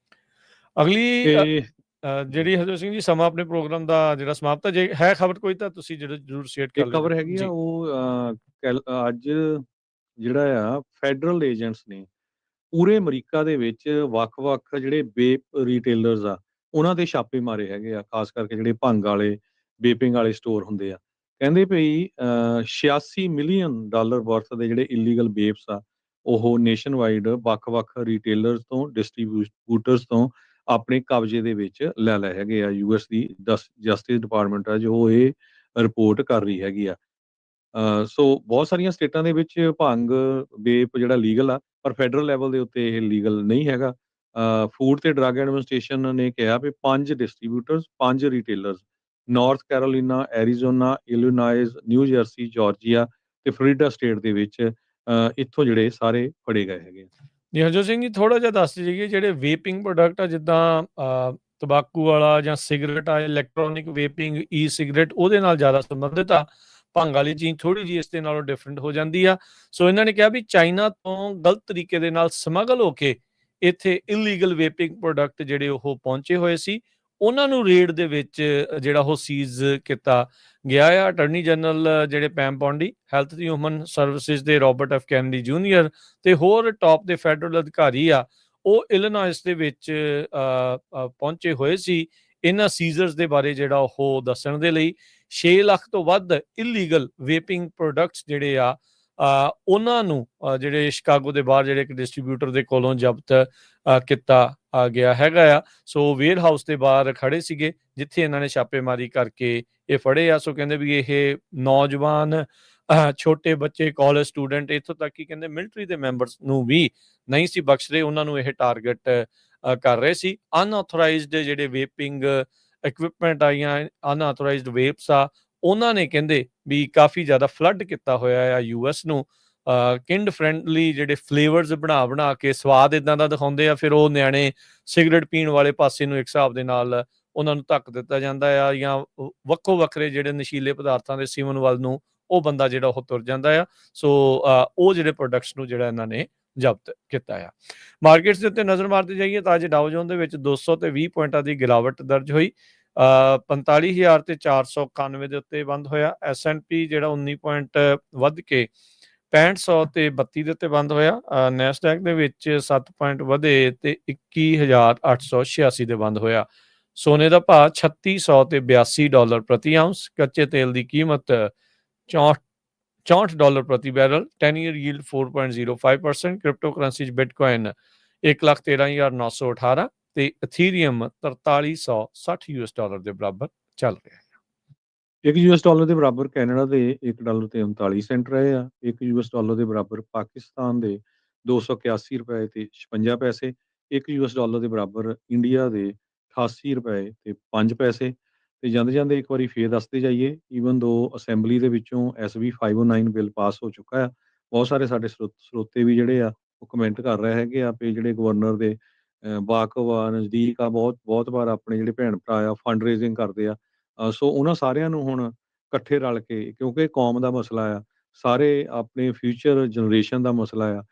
ਅਗਲੀ ਜਿਹੜੀ ਹਰਜੋਤ ਸਿੰਘ ਜੀ, ਸਮਾਂ ਆਪਣੇ ਪ੍ਰੋਗਰਾਮ ਦਾ ਜਿਹੜਾ ਸਮਾਪਤ ਜੇ ਹੈ, ਖਬਰ ਕੋਈ ਤਾਂ ਤੁਸੀਂ ਜਿਹੜਾ ਜ਼ਰੂਰ ਸ਼ੇਅਰ ਕਰ ਇੱਕ ਖਬਰ ਹੈਗੀ ਆ, ਉਹ ਅੱਜ ਜਿਹੜਾ ਆ ਫੈਡਰਲ ਏਜੰਟਸ ਨੇ ਪੂਰੇ ਅਮਰੀਕਾ ਦੇ ਵਿੱਚ ਵੱਖ-ਵੱਖ ਜਿਹੜੇ ਵੇਪ ਰੀਟੇਲਰਸ ਆ, ਉਹਨਾਂ ਤੇ ਛਾਪੇ ਮਾਰੇ ਹੈਗੇ ਆ, ਖਾਸ ਕਰਕੇ ਜਿਹੜੇ ਭੰਗ ਵਾਲੇ, ਵੇਪਿੰਗ ਵਾਲੇ ਸਟੋਰ ਹੁੰਦੇ ਆ। ਕਹਿੰਦੇ ਭਈ $86 ਮਿਲੀਅਨ ਵਰਥ ਦੇ ਜਿਹੜੇ ਇਲੀਗਲ ਵੇਪਸ ਆ, ਉਹ ਨੇਸ਼ਨਵਾਈਡ ਵੱਖ-ਵੱਖ ਰਿਟੇਲਰਸ ਤੋਂ, ਡਿਸਟ੍ਰੀਬਿਊਟਰਸ ਤੋਂ ਆਪਣੇ ਕਬਜ਼ੇ ਦੇ ਵਿੱਚ ਲੈ ਲਏ ਹੈਗੇ ਆ। ਯੂਐਸ ਦੀ ਜਸਟਿਸ ਡਿਪਾਰਟਮੈਂਟ ਆ ਜੋ ਇਹ ਰਿਪੋਰਟ ਕਰ ਰਹੀ ਹੈਗੀ ਆ। ਸੋ ਬਹੁਤ ਸਾਰੀਆਂ ਸਟੇਟਾਂ ਦੇ ਵਿੱਚ ਭੰਗ, ਵੇਪ ਜਿਹੜਾ ਲੀਗਲ ਆ, ਪਰ ਫੈਡਰਲ ਲੈਵਲ ਦੇ ਉੱਤੇ ਇਹ ਲੀਗਲ ਨਹੀਂ ਹੈਗਾ। ਫੂਡ ਤੇ ਡਰੱਗ ਐਡਮਿਨਿਸਟ੍ਰੇਸ਼ਨ ਨੇ ਕਿਹਾ ਵੀ 5 distributors, 5 retailers North Carolina, Arizona, Illinois, New Jersey, Georgia ਤੇ ਫਲੋਰੀਡਾ ਸਟੇਟ ਦੇ ਵਿੱਚ ਇੱਥੋਂ ਜਿਹੜੇ ਸਾਰੇ ਫੜੇ ਗਏ ਹੈਗੇ ਆ। ਜੀ ਹਰਜੋਤ ਸਿੰਘ ਜੀ, ਥੋੜਾ ਜਿਹਾ ਦੱਸ ਦਈਏ ਜਿਹੜੇ ਵੇਪਿੰਗ ਪ੍ਰੋਡਕਟ ਆ, ਜਿੱਦਾਂ ਤੰਬਾਕੂ ਵਾਲਾ ਜਾਂ ਸਿਗਰਟ ਆ, ਇਲੈਕਟ੍ਰੋਨਿਕ ਵੇਪਿੰਗ, ਈ ਸਿਗਰਟ, ਉਹਦੇ ਨਾਲ ਜ਼ਿਆਦਾ ਸੰਬੰਧਿਤ ਆ। ਭੰਗ ਵਾਲੀ ਚੀਜ਼ ਥੋੜੀ ਜਿਹੀ ਇਸ ਦੇ ਨਾਲੋਂ ਡਿਫਰੈਂਟ ਹੋ ਜਾਂਦੀ ਆ। ਸੋ ਇਹਨਾਂ ਨੇ ਕਿਹਾ ਵੀ ਚਾਈਨਾ ਤੋਂ ਗਲਤ ਤਰੀਕੇ ਦੇ ਨਾਲ ਸਮਗਲ ਹੋ ਕੇ ਇੱਥੇ ਇਲੀਗਲ ਵੇਪਿੰਗ ਪ੍ਰੋਡਕਟ ਜਿਹੜੇ ਉਹ ਪਹੁੰਚੇ ਹੋਏ ਸੀ, ਉਹਨਾਂ ਨੂੰ ਰੇਡ ਦੇ ਵਿੱਚ ਜਿਹੜਾ ਉਹ ਸੀਜ਼ ਕੀਤਾ ਗਿਆ ਆ। ਅਟਾਰਨੀ ਜਨਰਲ ਜਿਹੜੇ ਪੈਮ ਪੌਂਡੀ, ਹੈਲਥ ਤੇ ਹਿਊਮਨ ਸਰਵਿਸਿਜ਼ ਦੇ ਰੋਬਰਟ ਐਫ ਕੈਨਡੀ ਜੂਨੀਅਰ ਤੇ ਹੋਰ ਟੌਪ ਦੇ ਫੈਡਰਲ ਅਧਿਕਾਰੀ ਆ, ਉਹ ਇਲੀਨੋਇਸ ਦੇ ਵਿੱਚ ਪਹੁੰਚੇ ਹੋਏ ਸੀ ਇਹਨਾਂ ਸੀਜ਼ਰਸ ਦੇ ਬਾਰੇ ਜਿਹੜਾ ਉਹ ਦੱਸਣ ਦੇ ਲਈ। 6 ਲੱਖ ਤੋਂ ਵੱਧ ਇਲੀਗਲ ਵੇਪਿੰਗ ਪ੍ਰੋਡਕਟਸ ਜਿਹੜੇ ਆ ਉਹਨਾਂ ਨੂੰ ਜਿਹੜੇ ਸ਼ਿਕਾਗੋ ਦੇ ਬਾਹਰ ਜਿਹੜੇ ਇੱਕ ਡਿਸਟ੍ਰੀਬਿਊਟਰ ਦੇ ਕੋਲੋਂ ਜ਼ਬਤ ਕੀਤਾ ਗਿਆ ਹੈਗਾ ਆ। ਸੋ ਵੇਅਰ ਹਾਊਸ ਦੇ ਬਾਹਰ ਖੜੇ ਸੀਗੇ ਜਿੱਥੇ ਇਹਨਾਂ ਨੇ ਛਾਪੇਮਾਰੀ ਕਰਕੇ ਇਹ ਫੜੇ ਆ। ਸੋ ਕਹਿੰਦੇ ਵੀ ਇਹ ਨੌਜਵਾਨ, ਛੋਟੇ ਬੱਚੇ, ਕਾਲਜ ਸਟੂਡੈਂਟ, ਇੱਥੋਂ ਤੱਕ ਕਿ ਕਹਿੰਦੇ ਮਿਲਟਰੀ ਦੇ ਮੈਂਬਰਸ ਨੂੰ ਵੀ ਨਹੀਂ ਸੀ ਬਖਸ਼ ਰਹੇ, ਉਹਨਾਂ ਨੂੰ ਇਹ ਟਾਰਗੇਟ ਕਰ ਰਹੇ ਸੀ। ਅਨਆਥੋਰਾਈਜ਼ਡ ਜਿਹੜੇ ਵੇਪਿੰਗ ਇਕਵਿਪਮੈਂਟ ਆਈਆਂ, ਅਨਆਥੋਰਾਈਜ਼ਡ ਵੇਪਸ ਆ, ਉਹਨਾਂ ਨੇ ਕਹਿੰਦੇ ਵੀ ਕਾਫੀ ਜ਼ਿਆਦਾ ਫਲੱਡ ਕੀਤਾ ਹੋਇਆ ਆ ਯੂਐਸ ਨੂੰ। ਕਿੰਡ ਫਰੈਂਡਲੀ ਜਿਹੜੇ ਫਲੇਵਰਸ ਬਣਾ ਕੇ ਸਵਾਦ ਇਦਾਂ ਦਾ ਦਿਖਾਉਂਦੇ ਆ, ਫਿਰ ਉਹ ਨਿਆਣੇ ਸਿਗਰਟ ਪੀਣ ਵਾਲੇ ਪਾਸੇ ਨੂੰ ਇੱਕ ਹਿਸਾਬ ਦੇ ਨਾਲ ਉਹਨਾਂ ਨੂੰ ਧੱਕ ਦਿੱਤਾ ਜਾਂਦਾ ਆ, ਜਾਂ ਵੱਖੋ ਵੱਖਰੇ ਜਿਹੜੇ ਨਸ਼ੀਲੇ ਪਦਾਰਥਾਂ ਦੇ ਸੇਵਨ ਵੱਲ ਨੂੰ ਉਹ ਬੰਦਾ ਜਿਹੜਾ ਉਹ ਤੁਰ ਜਾਂਦਾ ਆ। ਸੋ ਉਹ ਜਿਹੜੇ ਪ੍ਰੋਡਕਟਸ ਨੂੰ ਜਿਹੜਾ ਇਹਨਾਂ ਨੇ ਜ਼ਬਤ ਕੀਤਾ ਆ। ਮਾਰਕੀਟਸ ਦੇ ਉੱਤੇ ਨਜ਼ਰ ਮਾਰਦੇ ਜਾਈਏ ਤਾਂ ਅੱਜ ਡਾਓ ਜੋਨ ਦੇ ਵਿੱਚ 220 ਪੁਆਇੰਟਾਂ ਦੀ ਗਿਰਾਵਟ ਦਰਜ ਹੋਈ, 45,000 ਤੇ 491 ਦੇ ਉੱਤੇ ਬੰਦ ਹੋਇਆ। S&P ਜਿਹੜਾ 19 ਪੁਆਇੰਟ ਵੱਧ ਕੇ 6500 ਤੇ 32 ਦੇ ਉੱਤੇ ਬੰਦ ਹੋਇਆ। ਨੈਸਡੈਕ ਦੇ ਵਿੱਚ 7 ਪੁਆਇੰਟ ਵਧੇ ਤੇ 21,886 ਦੇ ਬੰਦ ਹੋਇਆ। ਸੋਨੇ ਦਾ ਭਾਅ 3600 ਤੇ $82 ਪ੍ਰਤੀ ਆਉਂਸ। ਕੱਚੇ ਤੇਲ ਦੀ ਕੀਮਤ 64 ਡਾਲਰ ਪ੍ਰਤੀ barrel. 10 year yield 4.05%। Crypto currency 'ਚ ਬਿਟਕੋਇਨ 1,13,918 ਤੇ ਇਥੀਰੀਅਮ 4360 US$ ਦੇ ਬਰਾਬਰ ਚੱਲ ਰਿਹਾ ਹੈ। $1 ਦੇ ਬਰਾਬਰ ਕੈਨੇਡਾ ਦੇ $1 ਤੇ 39 ਸੈਂਟ ਰਹੇ ਆ। $1 ਦੇ ਬਰਾਬਰ ਪਾਕਿਸਤਾਨ ਦੇ 281 ਰੁਪਏ ਤੇ 56 ਪੈਸੇ। $1 ਦੇ ਬਰਾਬਰ ਇੰਡੀਆ ਦੇ 88 ਰੁਪਏ ਤੇ 5 ਪੈਸੇ। ਤੇ ਜਾਂਦੇ ਜਾਂਦੇ ਇੱਕ ਵਾਰੀ ਫੇਰ ਦੱਸਦੇ ਜਾਈਏ, ਈਵਨ ਦੋ ਅਸੈਂਬਲੀ ਦੇ ਵਿੱਚੋਂ SB 509 ਬਿੱਲ ਪਾਸ ਹੋ ਚੁੱਕਾ ਆ। ਬਹੁਤ ਸਾਰੇ ਸਾਡੇ ਸਰੋਤੇ ਵੀ ਜਿਹੜੇ ਆ ਉਹ ਕਮੈਂਟ ਕਰ ਰਹੇ ਹੈਗੇ ਆ ਵੀ ਜਿਹੜੇ ਗਵਰਨਰ ਦੇ ਵਾਕਫ ਆ, ਨਜ਼ਦੀਕ ਆ, ਬਹੁਤ ਵਾਰ ਆਪਣੇ ਜਿਹੜੇ ਭੈਣ ਭਰਾ ਆ ਫੰਡ ਰੇਜ਼ਿੰਗ ਕਰਦੇ ਆ। ਸੋ ਉਹਨਾਂ ਸਾਰਿਆਂ ਨੂੰ ਹੁਣ ਇਕੱਠੇ ਰਲ ਕੇ, ਕਿਉਂਕਿ ਕੌਮ ਦਾ ਮਸਲਾ ਆ, ਸਾਰੇ ਆਪਣੇ ਫਿਊਚਰ ਜਨਰੇਸ਼ਨ ਦਾ ਮਸਲਾ ਆ।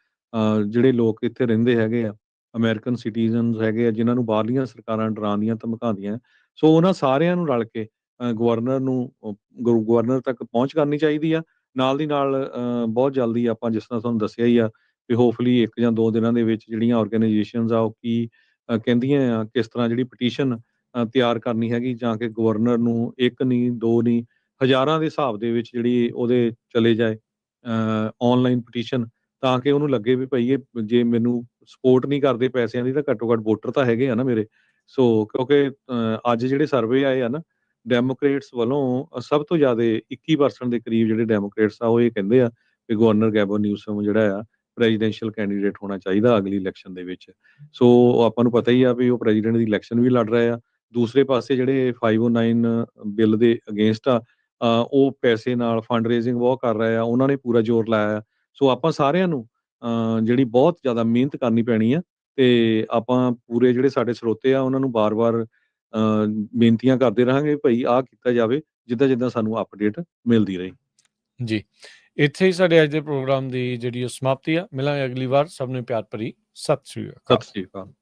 ਜਿਹੜੇ ਲੋਕ ਇੱਥੇ ਰਹਿੰਦੇ ਹੈਗੇ ਆ, ਅਮਰੀਕਨ ਸਿਟੀਜ਼ਨਸ ਹੈਗੇ ਆ, ਜਿਨ੍ਹਾਂ ਨੂੰ ਬਾਹਰਲੀਆਂ ਸਰਕਾਰਾਂ ਡਰਾਉਂਦੀਆਂ ਧਮਕਾਉਂਦੀਆਂ, ਸੋ ਉਹਨਾਂ ਸਾਰਿਆਂ ਨੂੰ ਰਲ ਕੇ ਗਵਰਨਰ ਤੱਕ ਪਹੁੰਚ ਕਰਨੀ ਚਾਹੀਦੀ ਆ। ਨਾਲ ਦੀ ਨਾਲ ਬਹੁਤ ਜਲਦੀ ਆਪਾਂ ਜਿਸ ਤਰ੍ਹਾਂ ਤੁਹਾਨੂੰ ਦੱਸਿਆ ਹੀ ਆ ਵੀ ਹੋਪਫੁਲੀ 1 ਜਾਂ 2 ਦਿਨਾਂ ਦੇ ਵਿੱਚ ਜਿਹੜੀਆਂ ਆਰਗੇਨਾਈਜੇਸ਼ਨਸ ਆ ਉਹ ਕੀ ਕਹਿੰਦੀਆਂ ਆ, ਕਿਸ ਤਰ੍ਹਾਂ ਜਿਹੜੀ ਪਟੀਸ਼ਨ ਤਿਆਰ ਕਰਨੀ ਹੈਗੀ, ਜਾਂ ਕਿ ਗਵਰਨਰ ਨੂੰ 1 ਨਹੀਂ 2 ਨਹੀਂ ਹਜ਼ਾਰਾਂ ਦੇ ਹਿਸਾਬ ਦੇ ਵਿੱਚ ਜਿਹੜੀ ਉਹਦੇ ਚਲੇ ਜਾਏ ਆਨਲਾਈਨ ਪਟੀਸ਼ਨ, ਤਾਂ ਕਿ ਉਹਨੂੰ ਲੱਗੇ ਵੀ ਭਈ ਇਹ ਜੇ ਮੈਨੂੰ ਸਪੋਰਟ ਨਹੀਂ ਕਰਦੇ ਪੈਸਿਆਂ ਦੀ ਤਾਂ ਘੱਟੋ ਘੱਟ ਵੋਟਰ ਤਾਂ ਹੈਗੇ ਆ ਨਾ ਮੇਰੇ। ਸੋ ਕਿਉਂਕਿ ਅੱਜ ਜਿਹੜੇ ਸਰਵੇ ਆਏ ਆ ਨਾ ਡੈਮੋਕ੍ਰੇਟਸ ਵੱਲੋਂ, ਸਭ ਤੋਂ ਜ਼ਿਆਦਾ 21% ਦੇ ਕਰੀਬ ਜਿਹੜੇ ਡੈਮੋਕ੍ਰੇਟਸ ਆ ਉਹ ਇਹ ਕਹਿੰਦੇ ਆ ਕਿ ਗਵਰਨਰ ਗੈਬਨ ਨਿਊਸਮ ਜਿਹੜਾ ਆ ਪ੍ਰੈਜ਼ੀਡੈਂਸ਼ੀਅਲ ਕੈਂਡੀਡੇਟ ਹੋਣਾ ਚਾਹੀਦਾ ਅਗਲੀ ਇਲੈਕਸ਼ਨ ਦੇ ਵਿੱਚ। ਸੋ ਆਪਾਂ ਨੂੰ ਪਤਾ ਹੀ ਆ ਵੀ ਉਹ ਪ੍ਰੈਜ਼ੀਡੈਂਟ ਦੀ ਇਲੈਕਸ਼ਨ ਵੀ ਲੜ ਰਹੇ ਆ। ਦੂਸਰੇ ਪਾਸੇ ਜਿਹੜੇ 509 ਬਿੱਲ ਦੇ ਅਗੇਂਸਟ ਆ, ਉਹ ਪੈਸੇ ਨਾਲ ਫੰਡ ਰੇਜ਼ਿੰਗ ਬਹੁਤ ਕਰ ਰਹੇ ਆ, ਉਹਨਾਂ ਨੇ ਪੂਰਾ ਜ਼ੋਰ ਲਾਇਆ। ਸੋ ਆਪਾਂ ਸਾਰਿਆਂ ਨੂੰ ਜਿਹੜੀ ਬਹੁਤ ਜ਼ਿਆਦਾ ਮਿਹਨਤ ਕਰਨੀ ਪੈਣੀ ਆ, ਤੇ ਆਪਾਂ ਪੂਰੇ ਜਿਹੜੇ ਸਾਡੇ ਸਰੋਤੇ ਆ ਉਹਨਾਂ ਨੂੰ ਬਾਰ-ਬਾਰ ਬੇਨਤੀਆਂ ਕਰਦੇ ਰਹਾਂਗੇ ਭਈ ਆਹ ਕੀਤਾ ਜਾਵੇ, ਜਿੱਦਾਂ ਸਾਨੂੰ ਅਪਡੇਟ ਮਿਲਦੀ ਰਹੀ। ਜੀ, ਇੱਥੇ ਹੀ ਸਾਡੇ ਅੱਜ ਦੇ ਪ੍ਰੋਗਰਾਮ ਦੀ ਜਿਹੜੀ ਉਹ ਸਮਾਪਤੀ ਆ। ਮਿਲਾਂਗੇ ਅਗਲੀ ਵਾਰ। ਸਭ ਨੂੰ ਪਿਆਰ ਭਰੀ ਸਤਿ ਸ਼੍ਰੀ ਅਕਾਲ। ਸਤਿ ਸ਼੍ਰੀ ਅਕਾਲ।